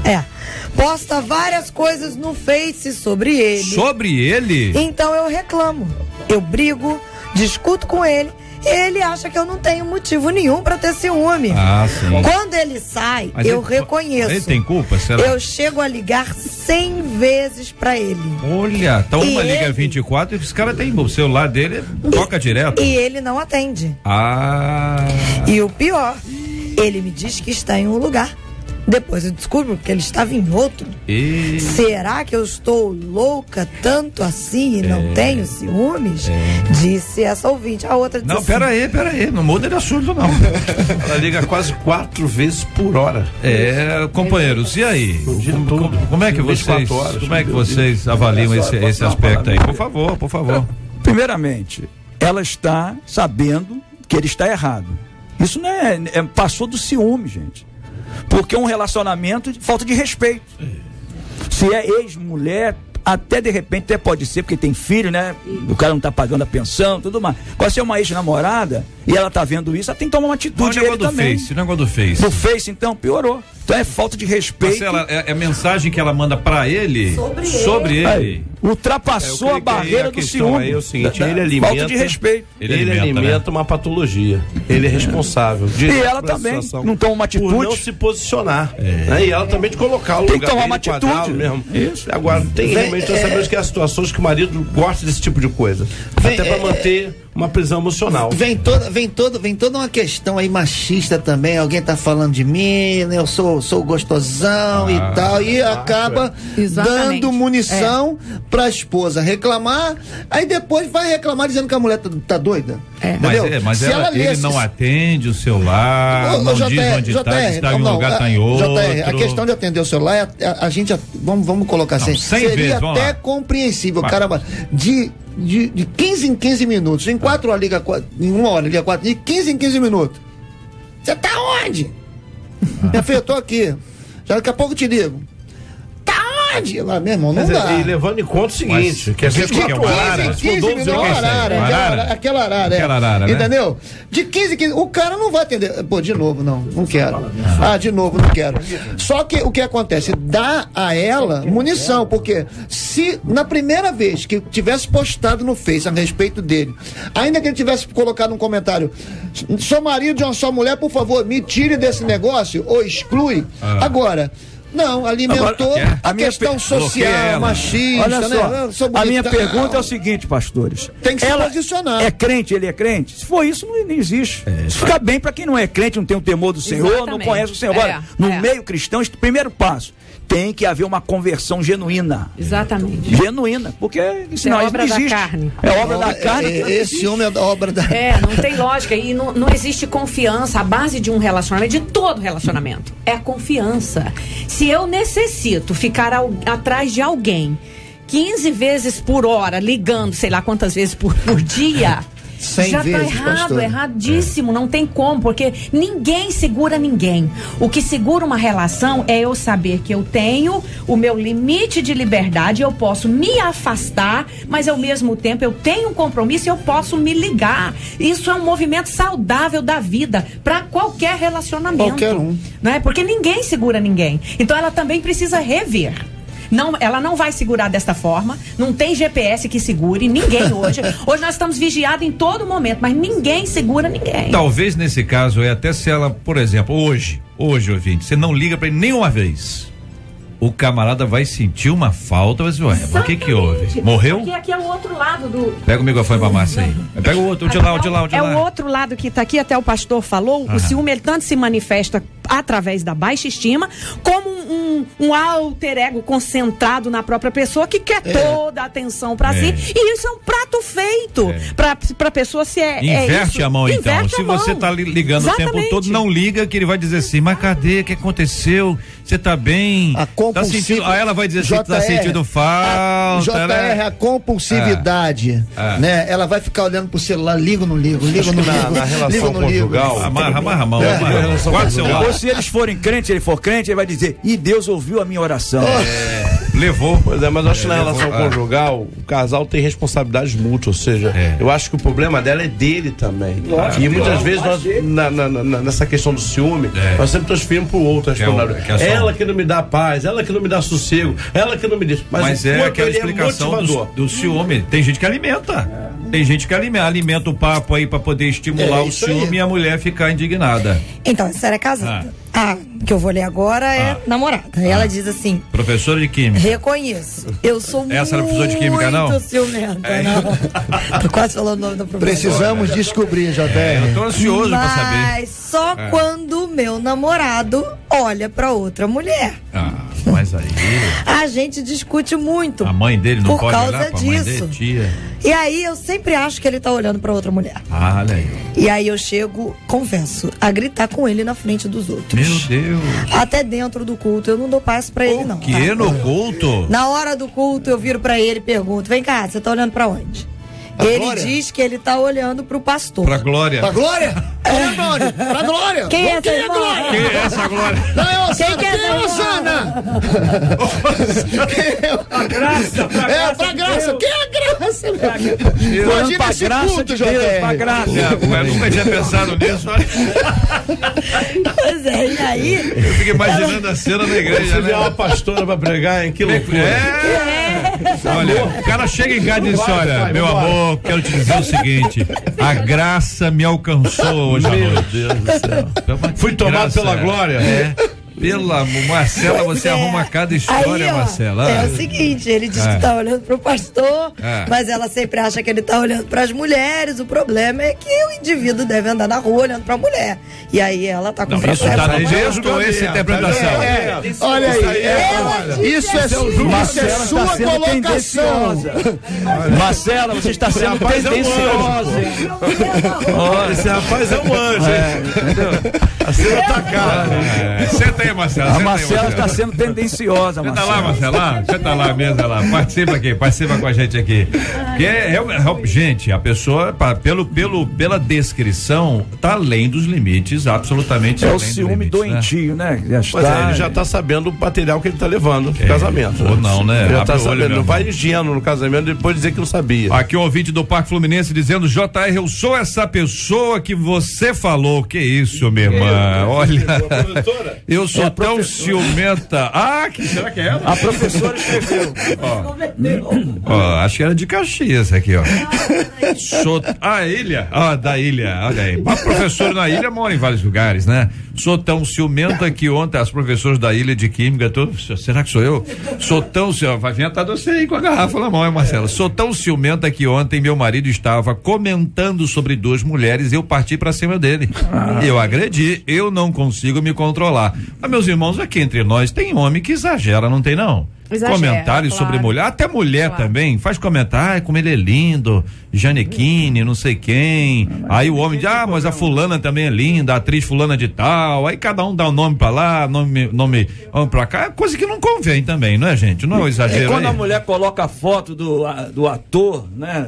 Posta várias coisas no Face sobre ele. Sobre ele? Então eu reclamo. Eu brigo, discuto com ele. Ele acha que eu não tenho motivo nenhum pra ter ciúme. Sim. Quando ele sai, eu reconheço. Ele tem culpa, será? Eu chego a ligar 100 vezes pra ele. Olha, então uma liga 24 e esse cara tem o celular dele, toca direto. E ele não atende. E o pior, ele me diz que está em um lugar. Depois eu descubro que ele estava em outro. Será que eu estou louca tanto assim e não tenho ciúmes? Disse essa ouvinte. A outra disse pera aí, não muda de assunto não. Ela liga quase 4 vezes por hora. Companheiros, e aí? Como é que vocês avaliam esse aspecto aí? Por favor. Primeiramente, ela está sabendo que ele está errado. Isso não passou do ciúme, gente. Porque é um relacionamento de falta de respeito. Se é ex-mulher, até de repente até pode ser, porque tem filho, né? O cara não tá pagando a pensão, tudo mais. Quando você é uma ex-namorada e ela tá vendo isso, ela tem que tomar uma atitude. O negócio do Face. Do Face, então, piorou. Então é falta de respeito. Marcela, é a mensagem que ela manda pra ele sobre ele. Ultrapassou a barreira do ciúme. É o seguinte, ele alimenta, falta de respeito. Ele alimenta uma patologia. Ele é responsável. E ela também não toma uma atitude. Por não se posicionar. Né? E ela também de colocar o lugar. Tem que tomar uma atitude mesmo. Isso. Agora, tem realmente, nós sabemos que há situações que o marido gosta desse tipo de coisa. Até pra manter uma prisão emocional. Vem toda uma questão aí machista também. Alguém tá falando de mim, né? Eu sou gostosão e tal. E acaba dando munição pra esposa reclamar. Aí depois vai reclamar dizendo que a mulher tá doida. Mas ele não atende o celular, não diz onde está em um lugar, está em outro. A questão de atender o celular, a gente, vamos colocar assim, seria até compreensível. Caramba, de 15 em 15 minutos, em 4 horas liga 4, em 1 hora liga 4, de 15 em 15 minutos. Você tá onde? Minha filha, eu tô aqui. Já daqui a pouco eu te ligo. Lá, meu irmão, não dá. E levando em conta o seguinte, que a gente aquela arara, entendeu? De 15 em 15, o cara não vai atender. Pô, de novo, não quero. De novo, não quero. Só que o que acontece? Dá a ela munição, porque se na primeira vez que tivesse postado no Face a respeito dele, ainda que ele tivesse colocado um comentário, sou marido de uma só mulher, por favor, me tire desse negócio, ou exclui. Agora, não, alimentou a questão social, machista. Olha só, a minha pergunta é o seguinte, pastores. Tem que se posicionar. É crente, ele é crente? Se for isso, não existe. Isso fica bem para quem não é crente, não tem o temor do Senhor, não conhece o Senhor. Agora, no meio cristão, este primeiro passo, tem que haver uma conversão genuína. Exatamente. Genuína, porque senão é obra não existe. Da carne. É obra da carne. Esse homem é obra da... não tem lógica e não existe confiança. A base de um relacionamento, de todo relacionamento, é a confiança. Se eu necessito ficar atrás de alguém 15 vezes por hora, ligando, sei lá quantas vezes por dia... 100 já vezes, tá errado, pastor. Erradíssimo, não tem como, porque ninguém segura ninguém. O que segura uma relação é eu saber que eu tenho o meu limite de liberdade, eu posso me afastar, mas ao mesmo tempo eu tenho um compromisso e eu posso me ligar. Isso é um movimento saudável da vida para qualquer relacionamento. Qualquer um. Não é? Porque ninguém segura ninguém. Então ela também precisa rever. Não, ela não vai segurar desta forma. Não tem GPS que segure ninguém hoje. Hoje nós estamos vigiados em todo momento, mas ninguém segura ninguém. Talvez nesse caso até se ela, por exemplo, hoje, ouvinte, você não liga para ele nenhuma vez. O camarada vai sentir uma falta, vai dizer, ué, mas o que houve? Morreu? Porque aqui é o outro lado do... Pega o microfone pra Márcia aí. Pega o outro, o de lá. É o outro lado que tá aqui, até o pastor falou, o ciúme ele tanto se manifesta através da baixa estima, como um alter ego concentrado na própria pessoa que quer toda a atenção pra si, e isso é um prato feito pra pessoa se inverte a mão então, inverte se você tá ligando Exatamente. O tempo todo, não liga, que ele vai dizer assim, mas cadê, o que aconteceu, você tá bem, tá sentindo, aí ela vai dizer assim, tá sentindo falta, JR, a compulsividade, né, ela vai ficar olhando pro celular, ligo ou não ligo, na relação conjugal, amarra a mão, guarda o celular. Ou se eles forem crentes, ele for crente, ele vai dizer, e Deus ouviu a minha oração. Levou. Pois é, mas eu acho que na relação conjugal, o casal tem responsabilidades mútuas, ou seja, eu acho que o problema dela é dele também. E muitas vezes nós, nessa questão do ciúme, nós sempre transferimos pro outro a responsabilidade. Ela que não me dá paz, ela que não me dá sossego, ela que não me diz. Mas é aquela explicação do ciúme. Tem gente que alimenta. Tem gente que alimenta o papo aí pra poder estimular o ciúme e a mulher ficar indignada. Então, essa era casada. Que eu vou ler agora é namorada. Ela diz assim: professora de química. Reconheço. Eu sou essa era professora de química, não? Muito ciumenta, não. Tô quase falando o nome da professora. Precisamos descobrir, JR. Eu tô ansioso pra saber. Mas só quando meu namorado olha pra outra mulher. Mas aí... a gente discute muito. A mãe dele não pode olhar pra disso. mãe dele, tia. E aí eu sempre acho que ele tá olhando pra outra mulher. Olha aí. E aí eu chego, confesso, a gritar com ele na frente dos outros. Meu Deus. Até dentro do culto, eu não dou paz pra ele, não. O quê? No culto? Na hora do culto, eu viro pra ele e pergunto: vem cá, você tá olhando pra onde? Ele diz que ele tá olhando pro pastor. Pra Glória. Pra Glória? Pra Glória. Quem é essa Glória? Quem é essa Glória? Quem é essa Osana? Pra graça. Pra graça. Quem é a graça? Imagina esse culto, JR. Pra graça. Eu nunca tinha pensado nisso. Pois é, e aí? Eu fico imaginando a cena na igreja, né? Uma pastora pra pregar, hein? Que loucura. Olha, o cara chega em casa e diz: olha, meu amor, quero te dizer o seguinte: a graça me alcançou hoje à noite. Meu Deus do céu. Fui tomado pela glória. Marcela, você arruma cada história, aí, ó, Marcela. É o seguinte, ele diz que tá olhando pro pastor, mas ela sempre acha que ele tá olhando pras mulheres. O problema é que o indivíduo deve andar na rua olhando pra mulher. E aí ela tá com isso tá no texto ou essa interpretação? Olha aí, isso é sua colocação. Marcela, você está sendo tendenciosa. Esse rapaz é um anjo. A cena tá cara. Senta aí, Marcela. A Marcela está sendo tendenciosa, Marcela. Senta lá, Marcela. Senta lá, mesa lá. Participa com a gente aqui. Gente, a pessoa, pela descrição, tá além dos limites, absolutamente além dos limites. É o ciúme doentio, né? Ele já tá sabendo o material que ele tá levando pro casamento. Ou não, né? Já tá sabendo. Não vai ingênuo no casamento depois dizer que não sabia. Aqui um ouvinte do Parque Fluminense dizendo: JR, eu sou essa pessoa que você falou. Que isso, minha irmã? Olha, eu sou tão ciumenta. Será que é ela? A professora escreveu. Acho que era de Caxias aqui, ó. Ilha. Da ilha, olha aí. A professora na ilha mora em vários lugares, né? Sou tão ciumenta que ontem as professoras da ilha de Química, será que sou eu? Sou tão ciumenta, vai vir você aí com a garrafa na mão, hein, Marcela? Sou tão ciumenta que ontem meu marido estava comentando sobre 2 mulheres e eu parti pra cima dele. Eu agredi, eu não consigo me controlar. Mas, meus irmãos, aqui entre nós tem homem que exagera, não tem não? Comentários sobre mulher, até mulher também faz comentário, como ele é lindo, Janequine, não sei quem. Aí o homem diz, mas a fulana também é linda, a atriz fulana de tal. Aí cada um dá um nome pra lá, nome pra cá. É coisa que não convém também, não é, gente? Não é um exagero. Quando a mulher coloca a foto do ator, né?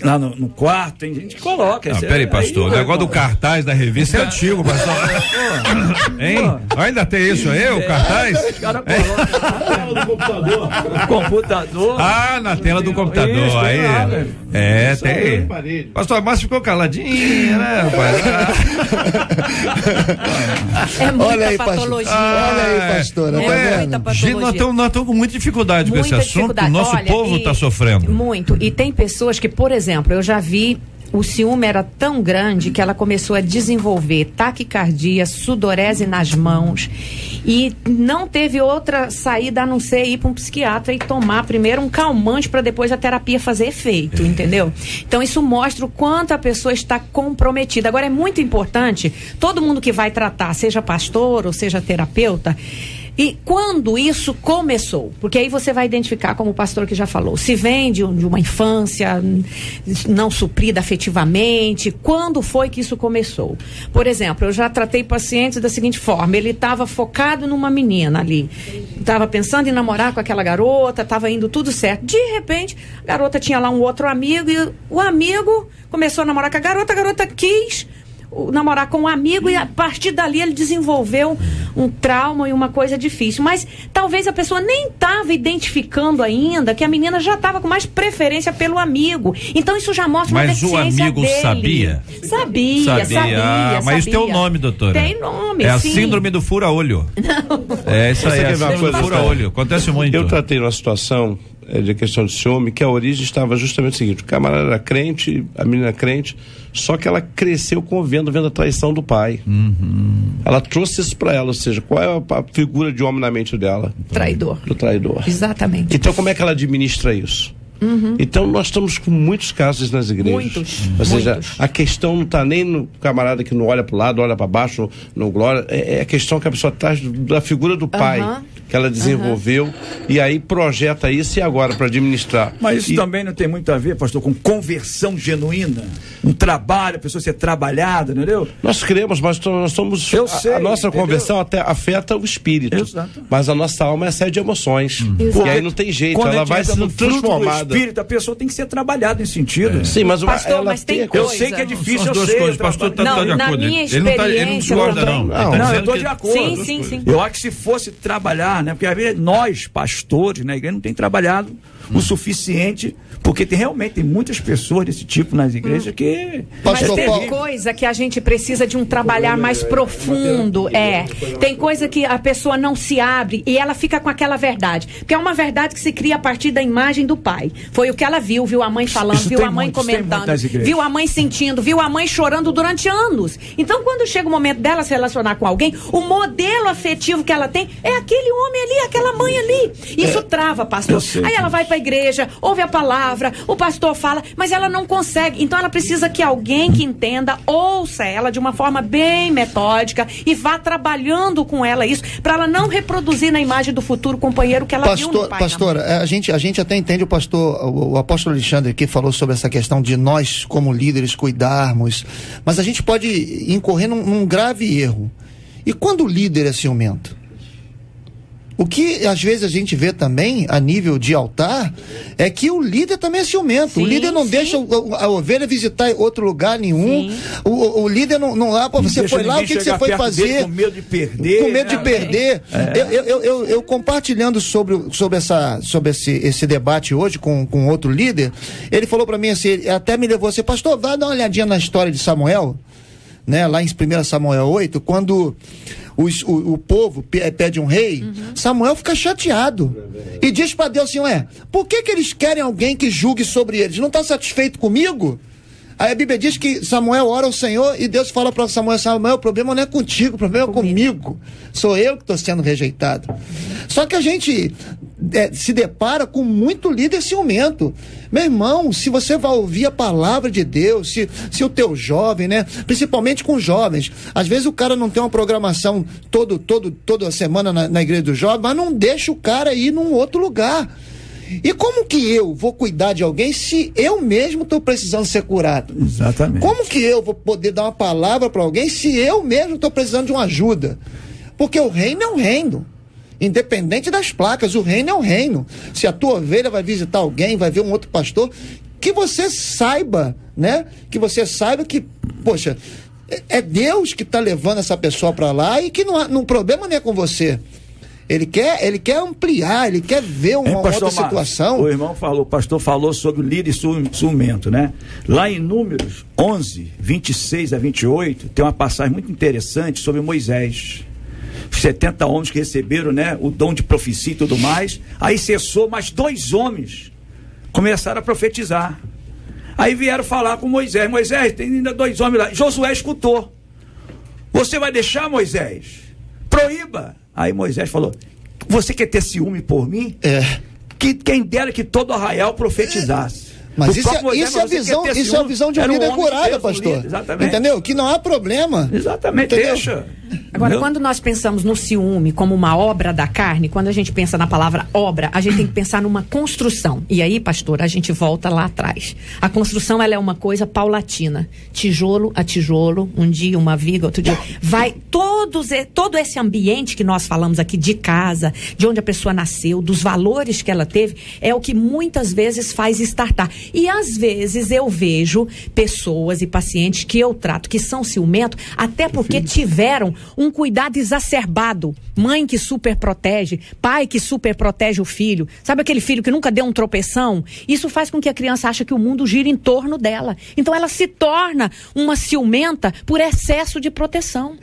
Lá no quarto, tem gente que coloca. Peraí, pastor, o negócio do cartaz da revista é antigo, pastor. Hein? Ainda tem isso aí, o cartaz? Os caras colocam. Computador. Na tela do computador. Isso, aí. Tem. Pastor Márcio ficou caladinho, né, rapaz? É muita patologia. Olha aí, pastora. Nós estamos com muita dificuldade com esse assunto. O nosso povo está sofrendo. Muito. E tem pessoas que, por exemplo, eu já vi. O ciúme era tão grande que ela começou a desenvolver taquicardia, sudorese nas mãos e não teve outra saída a não ser ir para um psiquiatra e tomar primeiro um calmante para depois a terapia fazer efeito, entendeu? Então isso mostra o quanto a pessoa está comprometida. Agora é muito importante, todo mundo que vai tratar, seja pastor ou seja terapeuta, e quando isso começou? Porque aí você vai identificar, como o pastor que já falou, se vem de uma infância não suprida afetivamente, quando foi que isso começou? Por exemplo, eu já tratei pacientes da seguinte forma, ele estava focado numa menina ali, estava pensando em namorar com aquela garota, estava indo tudo certo, de repente, a garota tinha lá um outro amigo e o amigo começou a namorar com a garota quis namorar com um amigo e a partir dali ele desenvolveu um trauma e uma coisa difícil, mas talvez a pessoa nem estava identificando ainda que a menina já estava com mais preferência pelo amigo, então isso já mostra uma deficiência dele. Mas o amigo sabia? Sabia. Mas isso tem um nome, doutora. Tem nome, a síndrome do fura-olho. É isso aí, a síndrome do fura-olho. Acontece muito. Eu tratei uma situação de questão de ciúme, que a origem estava justamente o seguinte: o camarada era crente, a menina era crente, só que ela cresceu vendo a traição do pai. Ela trouxe isso para ela, ou seja, qual é a figura de homem na mente dela? Traidor. Do traidor. Exatamente. Então como é que ela administra isso? Então nós estamos com muitos casos nas igrejas. Ou seja, a questão não está nem no camarada que não olha para o lado, olha para baixo, não glória, é a questão que a pessoa traz da figura do pai que ela desenvolveu e aí projeta isso e agora para administrar. Mas isso também não tem muito a ver, pastor, com conversão genuína, um trabalho, a pessoa ser trabalhada, entendeu? Nós cremos, mas nós somos a nossa conversão até afeta o espírito. Exato. Mas a nossa alma é sede de emoções. E aí não tem jeito, ela vai sendo transformada. Espírito, a pessoa tem que ser trabalhada nesse sentido. Sim, mas pastor, ela mas tem coisa. Eu sei que é difícil, são as duas coisas. Pastor tá de acordo. Na minha experiência, ele não discorda, não. Eu estou de acordo. Sim. Eu acho que se fosse trabalhar, né? Porque às vezes nós, pastores, na igreja, não tem trabalhado o suficiente, porque realmente tem muitas pessoas desse tipo nas igrejas que... Mas tem coisa que a gente precisa de um trabalhar mais profundo, tem coisa que a pessoa não se abre e ela fica com aquela verdade, porque é uma verdade que se cria a partir da imagem do pai. Foi o que ela viu a mãe falando, viu a mãe comentando, viu a mãe sentindo, viu a mãe chorando durante anos. Então, quando chega o momento dela se relacionar com alguém, o modelo afetivo que ela tem é aquele homem ali, aquela mãe ali. Isso trava, pastor. Aí ela vai para a igreja, ouve a palavra, o pastor fala, mas ela não consegue. Então ela precisa que alguém que entenda, ouça ela de uma forma bem metódica e vá trabalhando com ela isso, para ela não reproduzir na imagem do futuro companheiro que ela viu no pai. Pastora, a gente até entende o apóstolo Alexandre que falou sobre essa questão de nós como líderes cuidarmos, mas a gente pode incorrer num grave erro. E quando o líder é ciumento? O que às vezes a gente vê também a nível de altar é que o líder também é ciumento. Sim, o líder não deixa a ovelha visitar outro lugar nenhum. O líder não lá, pô, você foi lá, o que você foi fazer? Com medo de perder. Com medo de perder. Eu compartilhando sobre esse debate hoje com outro líder, ele falou para mim assim, ele até me levou assim, pastor, vai dar uma olhadinha na história de Samuel, né, lá em 1 Samuel 8, quando o povo pede um rei, Samuel fica chateado e diz para Deus assim, por que eles querem alguém que julgue sobre eles? Não está satisfeito comigo? Aí a Bíblia diz que Samuel ora ao Senhor e Deus fala para Samuel, o problema não é contigo, o problema é comigo. Sou eu que estou sendo rejeitado. Só que a gente se depara com muito líder ciumento. Meu irmão, se você vai ouvir a palavra de Deus, se o teu jovem, né, principalmente com jovens, às vezes o cara não tem uma programação toda semana na igreja do jovem, mas não deixa o cara ir num outro lugar. E como que eu vou cuidar de alguém se eu mesmo estou precisando ser curado? Exatamente. Como que eu vou poder dar uma palavra para alguém se eu mesmo estou precisando de uma ajuda? Porque o reino é um reino. Independente das placas, o reino é um reino. Se a tua ovelha vai visitar alguém, vai ver um outro pastor, que você saiba, né? Que você saiba que, poxa, é Deus que está levando essa pessoa para lá e que o problema não é com você. Ele quer ampliar, ele quer ver uma outra situação. O pastor falou sobre o líder ciumento, né? Lá em Números 11, 26 a 28, tem uma passagem muito interessante sobre Moisés. 70 homens que receberam, né, o dom de profecia e tudo mais. Aí cessou, mas 2 homens começaram a profetizar. Aí vieram falar com Moisés. Moisés, tem ainda 2 homens lá. Josué escutou. Você vai deixar, Moisés? Proíba. Aí Moisés falou, você quer ter ciúme por mim? Que quem dera que todo arraial profetizasse. Mas isso é a visão de um líder curado, pastor. Exatamente. Entendeu? Que não há problema. Exatamente, entendeu? Deixa. Agora, quando nós pensamos no ciúme como uma obra da carne, quando a gente pensa na palavra obra, a gente tem que pensar numa construção. E aí, pastor, a gente volta lá atrás. A construção, ela é uma coisa paulatina. Tijolo a tijolo, um dia uma viga, outro dia. Vai todo esse ambiente que nós falamos aqui de casa, de onde a pessoa nasceu, dos valores que ela teve, é o que muitas vezes faz startar. E às vezes eu vejo pessoas e pacientes que eu trato que são ciumentos, até porque tiveram um cuidado exacerbado. Mãe que super protege, pai que super protege o filho. Sabe aquele filho que nunca deu um tropeção? Isso faz com que a criança ache que o mundo gira em torno dela. Então ela se torna uma ciumenta por excesso de proteção.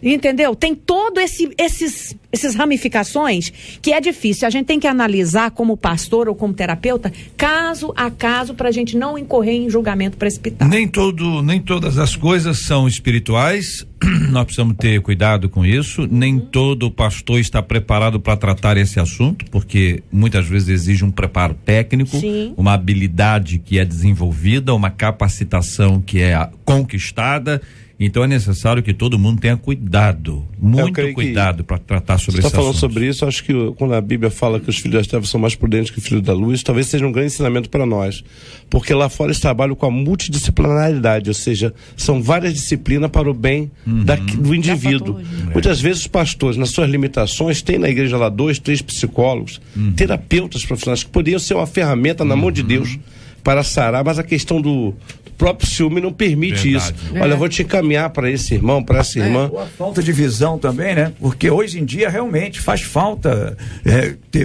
Entendeu? Tem todo esses ramificações que é difícil. A gente tem que analisar como pastor ou como terapeuta, caso a caso, para a gente não incorrer em julgamento precipitado. Nem todas as coisas são espirituais. Nós precisamos ter cuidado com isso. Nem todo pastor está preparado para tratar esse assunto, porque muitas vezes exige um preparo técnico, uma habilidade que é desenvolvida, uma capacitação que é conquistada. Então é necessário que todo mundo tenha cuidado, muito cuidado para tratar sobre esse assunto. Você está falando sobre isso, acho que quando a Bíblia fala que os filhos das trevas são mais prudentes que os filhos da luz, talvez seja um grande ensinamento para nós, porque lá fora eles trabalham com a multidisciplinaridade, ou seja, são várias disciplinas para o bem do indivíduo. Muitas vezes os pastores, nas suas limitações, têm na igreja lá 2, 3 psicólogos, terapeutas profissionais que poderiam ser uma ferramenta na mão de Deus para sarar, mas a questão do próprio ciúme não permite isso. Olha, eu vou te encaminhar para esse irmão, para essa irmã. Ou a falta de visão também, né? Porque hoje em dia realmente faz falta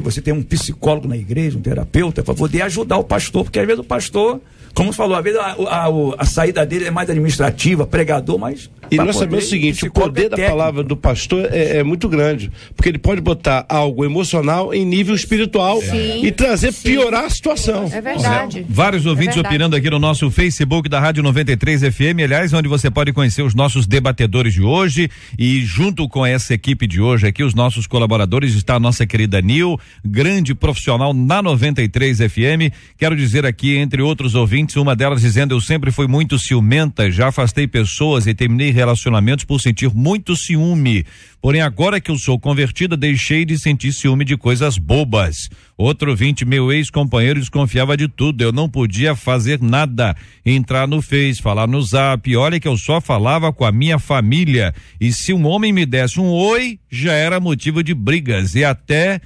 você ter um psicólogo na igreja, um terapeuta, para poder ajudar o pastor, porque às vezes o pastor, como você falou, às vezes a saída dele é mais administrativa, pregador, mas... E nós sabemos o seguinte, o poder da palavra do pastor é muito grande, porque ele pode botar algo emocional em nível espiritual e piorar a situação. É verdade. Vários ouvintes opinando aqui no nosso Facebook da Rádio 93 FM, aliás, onde você pode conhecer os nossos debatedores de hoje, e junto com essa equipe de hoje aqui, os nossos colaboradores, está a nossa querida Nil, grande profissional na 93 FM. Quero dizer aqui, entre outros ouvintes, uma delas dizendo: eu sempre fui muito ciumenta, já afastei pessoas e terminei relacionamentos por sentir muito ciúme. Porém, agora que eu sou convertida, deixei de sentir ciúme de coisas bobas. Outro ouvinte, meu ex-companheiro desconfiava de tudo, eu não podia fazer nada, entrar no Face, falar no Zap, olha que eu só falava com a minha família, e se um homem me desse um oi, já era motivo de brigas, e até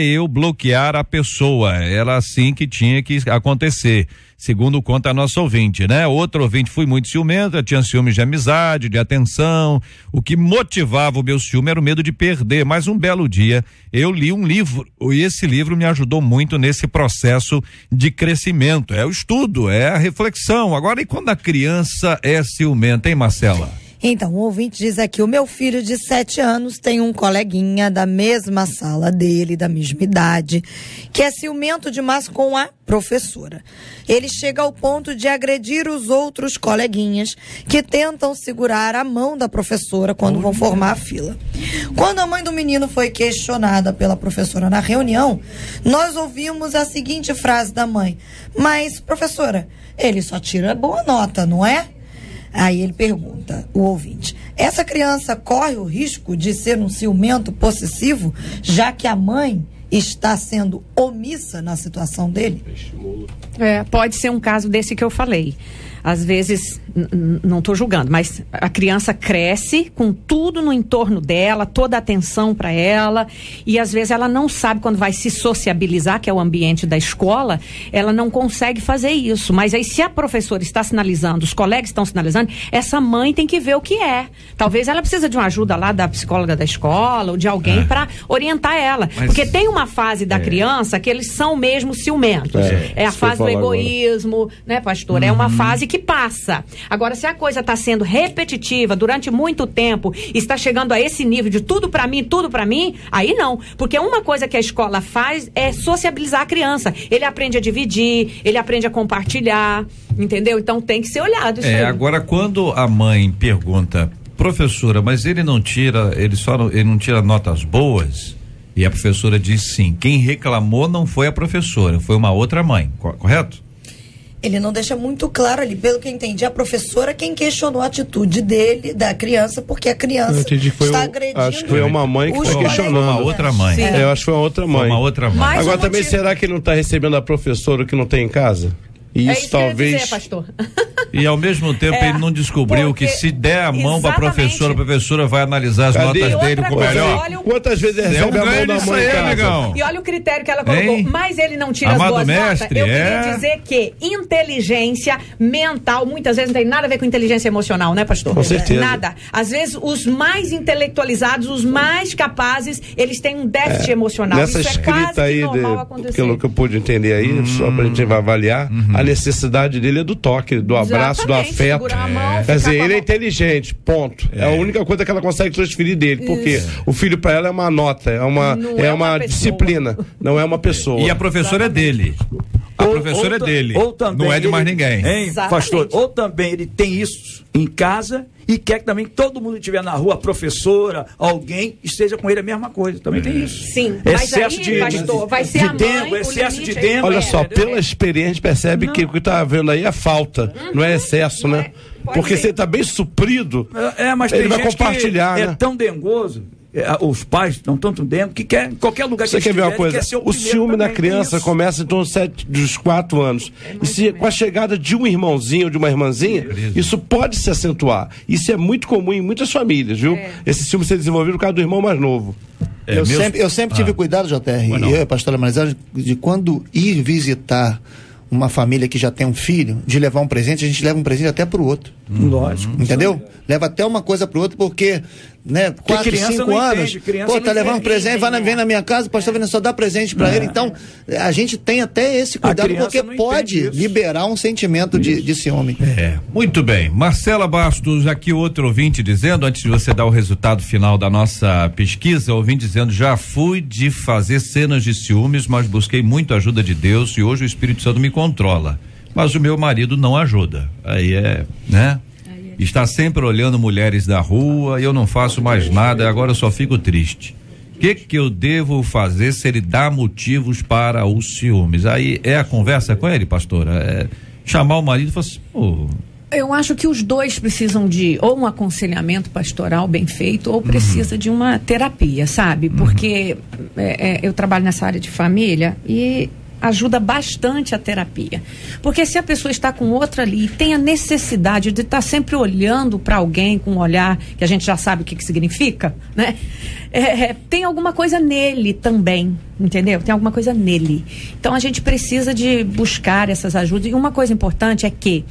eu bloquear a pessoa. Era assim que tinha que acontecer, segundo conta a nossa ouvinte, né? Outro ouvinte, fui muito ciumenta, tinha ciúmes de amizade, de atenção. O que motivava o meu ciúme era o medo de perder, mas um belo dia eu li um livro, e esse livro me ajudou muito nesse processo de crescimento. É o estudo, é a reflexão. Agora, e quando a criança é ciumenta, hein, Marcela? Então, o ouvinte diz aqui: o meu filho de 7 anos tem um coleguinha da mesma sala dele, da mesma idade, que é ciumento demais com a professora. Ele chega ao ponto de agredir os outros coleguinhas que tentam segurar a mão da professora quando vão formar a fila. Quando a mãe do menino foi questionada pela professora na reunião, nós ouvimos a seguinte frase da mãe: mas, professora, ele só tira boa nota, não é? Aí ele pergunta, o ouvinte: essa criança corre o risco de ser um ciumento possessivo, já que a mãe está sendo omissa na situação dele? Pode ser um caso desse que eu falei. Às vezes, não estou julgando, mas a criança cresce com tudo no entorno dela, toda a atenção para ela, e às vezes ela não sabe, quando vai se sociabilizar, que é o ambiente da escola, ela não consegue fazer isso. Mas aí, se a professora está sinalizando, os colegas estão sinalizando, essa mãe tem que ver o que é. Talvez ela precise de uma ajuda lá da psicóloga da escola, ou de alguém para orientar ela. Porque tem uma fase da criança que eles são mesmo ciumentos. É a fase do egoísmo, agora, né, pastor? É uma fase que passa. Agora, se a coisa está sendo repetitiva durante muito tempo, está chegando a esse nível de tudo para mim, aí não. Porque uma coisa que a escola faz é sociabilizar a criança. Ele aprende a dividir, ele aprende a compartilhar, entendeu? Então tem que ser olhado isso aí. Agora, quando a mãe pergunta: professora, mas ele não tira notas boas? E a professora diz sim. Quem reclamou não foi a professora, foi uma outra mãe, correto? Ele não deixa muito claro ali, pelo que eu entendi, a professora quem questionou a atitude dele, da criança, porque a criança está agredindo. Acho que foi uma mãe que está questionando. Uma outra mãe. Eu acho que foi uma outra mãe. Mas agora também, será que ele não está recebendo a professora que não tem em casa? E isso talvez. Que eu ia dizer, pastor. E ao mesmo tempo ele não descobriu que se der a mão para a professora vai analisar as notas dele com melhor. Quantas vezes ele recebe a mão da mãe, amigão? E olha o critério que ela colocou. Mas ele não tira as boas notas. Eu queria dizer que inteligência mental muitas vezes não tem nada a ver com inteligência emocional, né, pastor? Com certeza. Nada. Às vezes os mais intelectualizados, os mais capazes, eles têm um déficit emocional. Nessa isso escrita é quase aí, normal acontecer. pelo que eu pude entender aí, só pra gente avaliar, a necessidade dele é do toque, do abraço, do afeto. Quer dizer, ele é inteligente, ponto. É a única coisa que ela consegue transferir dele, porque o filho para ela é uma nota, é uma disciplina, não é uma pessoa. E a professora é dele. A professora é dele, ou também não é de mais ninguém. Hein, pastor? Ou também ele tem isso em casa e quer que também todo mundo que estiver na rua, a professora, alguém, esteja com ele a mesma coisa. Também tem isso. Sim, excesso mas aí, pastor, vai ser a mãe, excesso de tempo. Olha só, pela experiência, a gente percebe que o que está vendo aí é falta, não é excesso, né? Porque se ele está bem suprido, mas ele tem vai compartilhar, que né? É tão dengoso. Os pais não estão tão dentro que quer, em qualquer lugar que você quer ver uma coisa? O ciúme na criança começa em torno dos 4 anos. E se com a chegada de um irmãozinho ou de uma irmãzinha, isso pode se acentuar. Isso é muito comum em muitas famílias, viu? Esse ciúme ser desenvolvido por causa do irmão mais novo. Eu sempre tive cuidado, JR, e eu, pastor Marizal, de quando ir visitar uma família que já tem um filho, de levar um presente, a gente leva um presente até pro outro. Lógico. Entendeu? Leva até uma coisa pro outro, porque, né, 4, 5 anos, pô, tá levando um presente, vem na minha casa, o pastor vem só dar presente pra ele. Então, a gente tem até esse cuidado, porque pode liberar um sentimento de ciúme. Muito bem. Marcela Bastos, aqui outro ouvinte dizendo, antes de você dar o resultado final da nossa pesquisa, ouvinte dizendo, já fui de fazer cenas de ciúmes, mas busquei muito a ajuda de Deus e hoje o Espírito Santo me controla. Mas o meu marido não ajuda. Aí né? Está sempre olhando mulheres da rua e eu não faço mais nada, agora eu só fico triste. O que eu devo fazer se ele dá motivos para os ciúmes? Aí é a conversa com ele, pastora? Chamar o marido e falar assim, Eu acho que os dois precisam de ou um aconselhamento pastoral bem feito ou precisa de uma terapia, sabe? Porque eu trabalho nessa área de família e ajuda bastante a terapia. Porque se a pessoa está com outra ali e tem a necessidade de estar sempre olhando para alguém com um olhar que a gente já sabe o que significa, né? Tem alguma coisa nele também, entendeu? Tem alguma coisa nele. Então a gente precisa de buscar essas ajudas. E uma coisa importante é que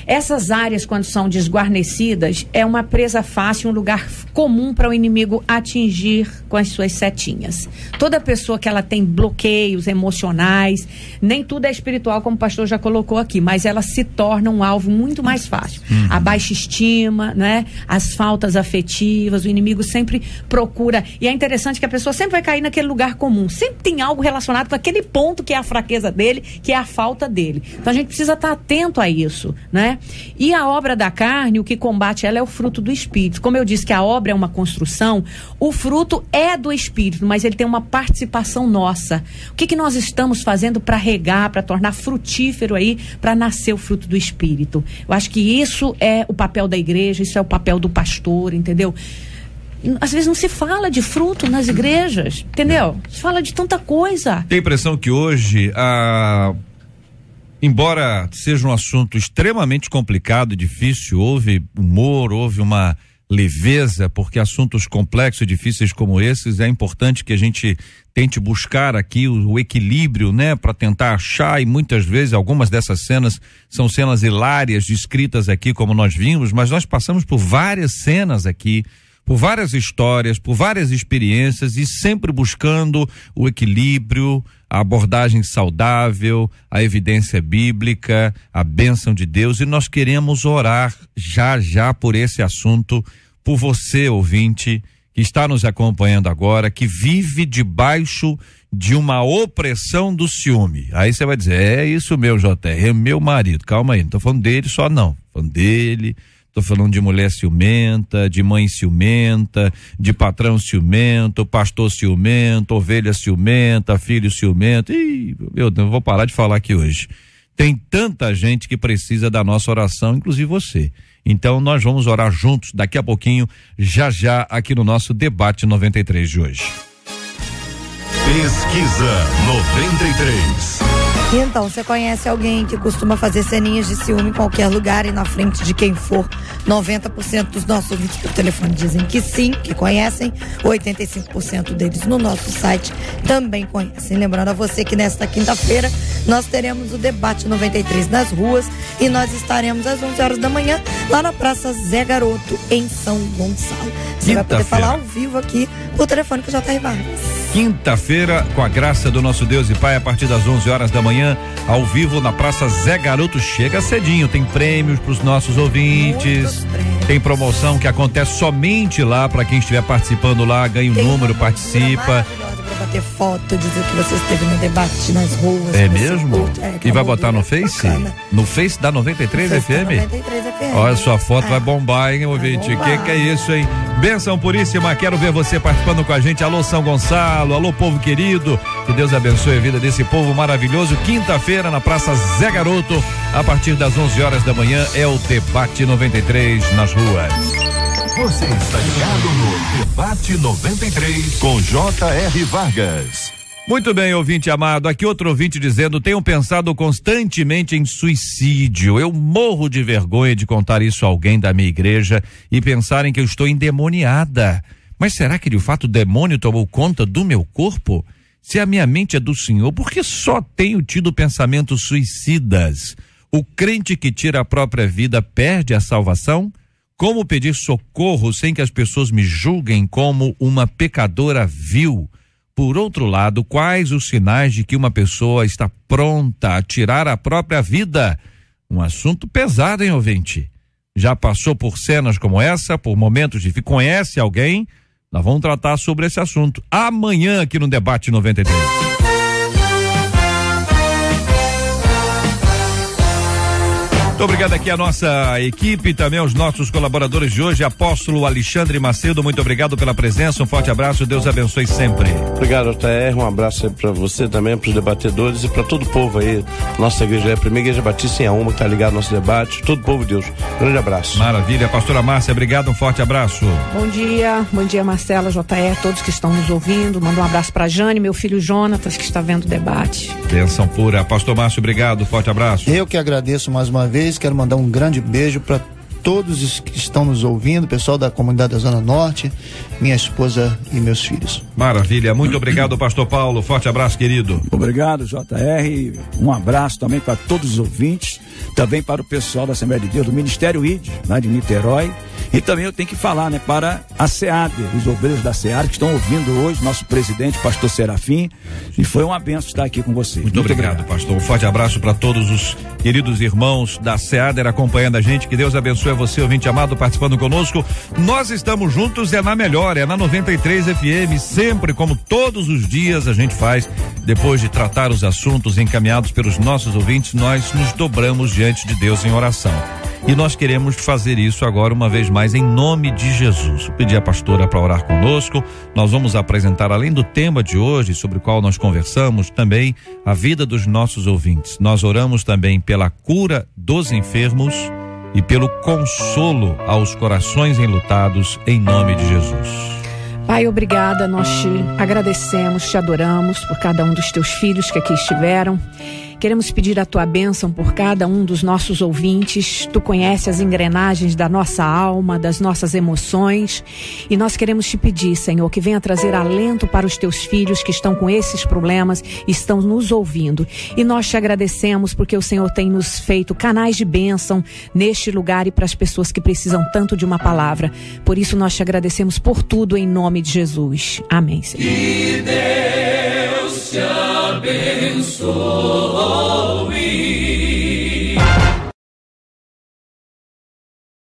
essas áreas, quando são desguarnecidas, é uma presa fácil, um lugar comum para o inimigo atingir com as suas setinhas. Toda pessoa que ela tem bloqueios emocionais, nem tudo é espiritual, como o pastor já colocou aqui, mas ela se torna um alvo muito mais fácil. A baixa estima, né? As faltas afetivas, o inimigo sempre procura. E é interessante que a pessoa sempre vai cair naquele lugar comum. Sempre tem algo relacionado com aquele ponto que é a fraqueza dele, que é a falta dele. Então a gente precisa estar atento a isso, né? E a obra da carne, o que combate ela é o fruto do Espírito. Como eu disse que a obra é uma construção, o fruto é do Espírito, mas ele tem uma participação nossa. O que nós estamos fazendo para regar, para tornar frutífero aí, para nascer o fruto do Espírito? Eu acho que isso é o papel da igreja, isso é o papel do pastor, entendeu? Às vezes não se fala de fruto nas igrejas, entendeu? Se fala de tanta coisa. Tem a impressão que hoje embora seja um assunto extremamente complicado, difícil, houve humor, houve uma leveza, porque assuntos complexos e difíceis como esses, é importante que a gente tente buscar aqui o equilíbrio, né, para tentar achar, e muitas vezes algumas dessas cenas são cenas hilárias descritas aqui como nós vimos, mas nós passamos por várias cenas aqui, por várias histórias, por várias experiências e sempre buscando o equilíbrio, a abordagem saudável, a evidência bíblica, a bênção de Deus, e nós queremos orar já por esse assunto, por você, ouvinte, que está nos acompanhando agora, que vive debaixo de uma opressão do ciúme. Aí você vai dizer, é isso meu, JR, é meu marido, calma aí, não tô falando dele só não, falando dele. Estou falando de mulher ciumenta, de mãe ciumenta, de patrão ciumento, pastor ciumento, ovelha ciumenta, filho ciumento. Ih, meu Deus, eu vou parar de falar aqui hoje. Tem tanta gente que precisa da nossa oração, inclusive você. Então nós vamos orar juntos daqui a pouquinho, já aqui no nosso Debate 93 de hoje. Pesquisa 93. Então, você conhece alguém que costuma fazer ceninhas de ciúme em qualquer lugar e na frente de quem for? 90% dos nossos ouvintes por telefone dizem que sim, que conhecem. 85% deles no nosso site também conhecem. Lembrando a você que nesta quinta-feira nós teremos o Debate 93 nas ruas e nós estaremos às 11 horas da manhã lá na Praça Zé Garoto, em São Gonçalo. Você vai poder falar ao vivo aqui por telefone com o J.R. Vargas. Quinta-feira, com a graça do nosso Deus e Pai, a partir das 11 horas da manhã, ao vivo na Praça Zé Garoto. Chega cedinho, tem prêmios para os nossos ouvintes, tem promoção que acontece somente lá para quem estiver participando lá, ganha um número, participa. Para bater foto, dizer que você esteve no debate nas ruas. É mesmo? E vai botar no Face? Bacana. No Face da 93 no FM? Da 93 FM. Olha, sua foto vai bombar, hein, ouvinte? Que é isso, hein? Bênção puríssima, quero ver você participando com a gente. Alô, São Gonçalo, alô, povo querido. Que Deus abençoe a vida desse povo maravilhoso. Quinta-feira, na Praça Zé Garoto, a partir das 11 horas da manhã, é o Debate 93 nas ruas. Você está ligado no Debate 93 com J.R. Vargas. Muito bem, ouvinte amado, aqui outro ouvinte dizendo, tenho pensado constantemente em suicídio, eu morro de vergonha de contar isso a alguém da minha igreja e pensarem que eu estou endemoniada, mas será que de fato o demônio tomou conta do meu corpo? Se a minha mente é do Senhor, por que só tenho tido pensamentos suicidas? O crente que tira a própria vida perde a salvação? Como pedir socorro sem que as pessoas me julguem como uma pecadora vil? Por outro lado, quais os sinais de que uma pessoa está pronta a tirar a própria vida? Um assunto pesado, hein, ouvinte? Já passou por cenas como essa, por momentos de... Conhece alguém? Nós vamos tratar sobre esse assunto amanhã aqui no Debate 93. Muito obrigado aqui à nossa equipe, também aos nossos colaboradores de hoje, Apóstolo Alexandre Macedo, muito obrigado pela presença, um forte abraço, Deus abençoe sempre. Obrigado, JR, um abraço aí pra você também, pros debatedores e pra todo o povo aí, nossa igreja é a primeira igreja batista em Auma, que tá ligado ao nosso debate, todo o povo de Deus, grande abraço. Maravilha, pastora Márcia, obrigado, um forte abraço. Bom dia Marcela, JR, todos que estão nos ouvindo, manda um abraço pra Jane, meu filho Jonatas, que está vendo o debate. Bênção pura, pastor Márcio, obrigado, forte abraço. Eu que agradeço mais uma vez, quero mandar um grande beijo para todos os que estão nos ouvindo, pessoal da comunidade da Zona Norte, minha esposa e meus filhos. Maravilha, muito obrigado, pastor Paulo, forte abraço, querido. Obrigado, JR, um abraço também para todos os ouvintes, também para o pessoal da Assembleia de Deus, do Ministério ID, lá de Niterói, e também eu tenho que falar, né, para a SEAD, os obreiros da SEAD que estão ouvindo hoje, nosso presidente, pastor Serafim, e foi uma benção estar aqui com você. Muito obrigado, pastor, um forte abraço para todos os queridos irmãos da SEAD acompanhando a gente, que Deus abençoe você, ouvinte amado, participando conosco. Nós estamos juntos, é na melhor, é na 93 FM, sempre, como todos os dias a gente faz, depois de tratar os assuntos encaminhados pelos nossos ouvintes, nós nos dobramos diante de Deus em oração. E nós queremos fazer isso agora uma vez mais em nome de Jesus. Vou pedir a pastora para orar conosco. Nós vamos apresentar, além do tema de hoje, sobre o qual nós conversamos, também a vida dos nossos ouvintes. Nós oramos também pela cura dos enfermos e pelo consolo aos corações enlutados, em nome de Jesus. Pai, obrigada, nós te agradecemos, te adoramos por cada um dos teus filhos que aqui estiveram. Queremos pedir a tua bênção por cada um dos nossos ouvintes. Tu conheces as engrenagens da nossa alma, das nossas emoções. E nós queremos te pedir, Senhor, que venha trazer alento para os teus filhos que estão com esses problemas e estão nos ouvindo. E nós te agradecemos porque o Senhor tem nos feito canais de bênção neste lugar e para as pessoas que precisam tanto de uma palavra. Por isso nós te agradecemos por tudo em nome de Jesus. Amém, Senhor. Que Deus te abençoe.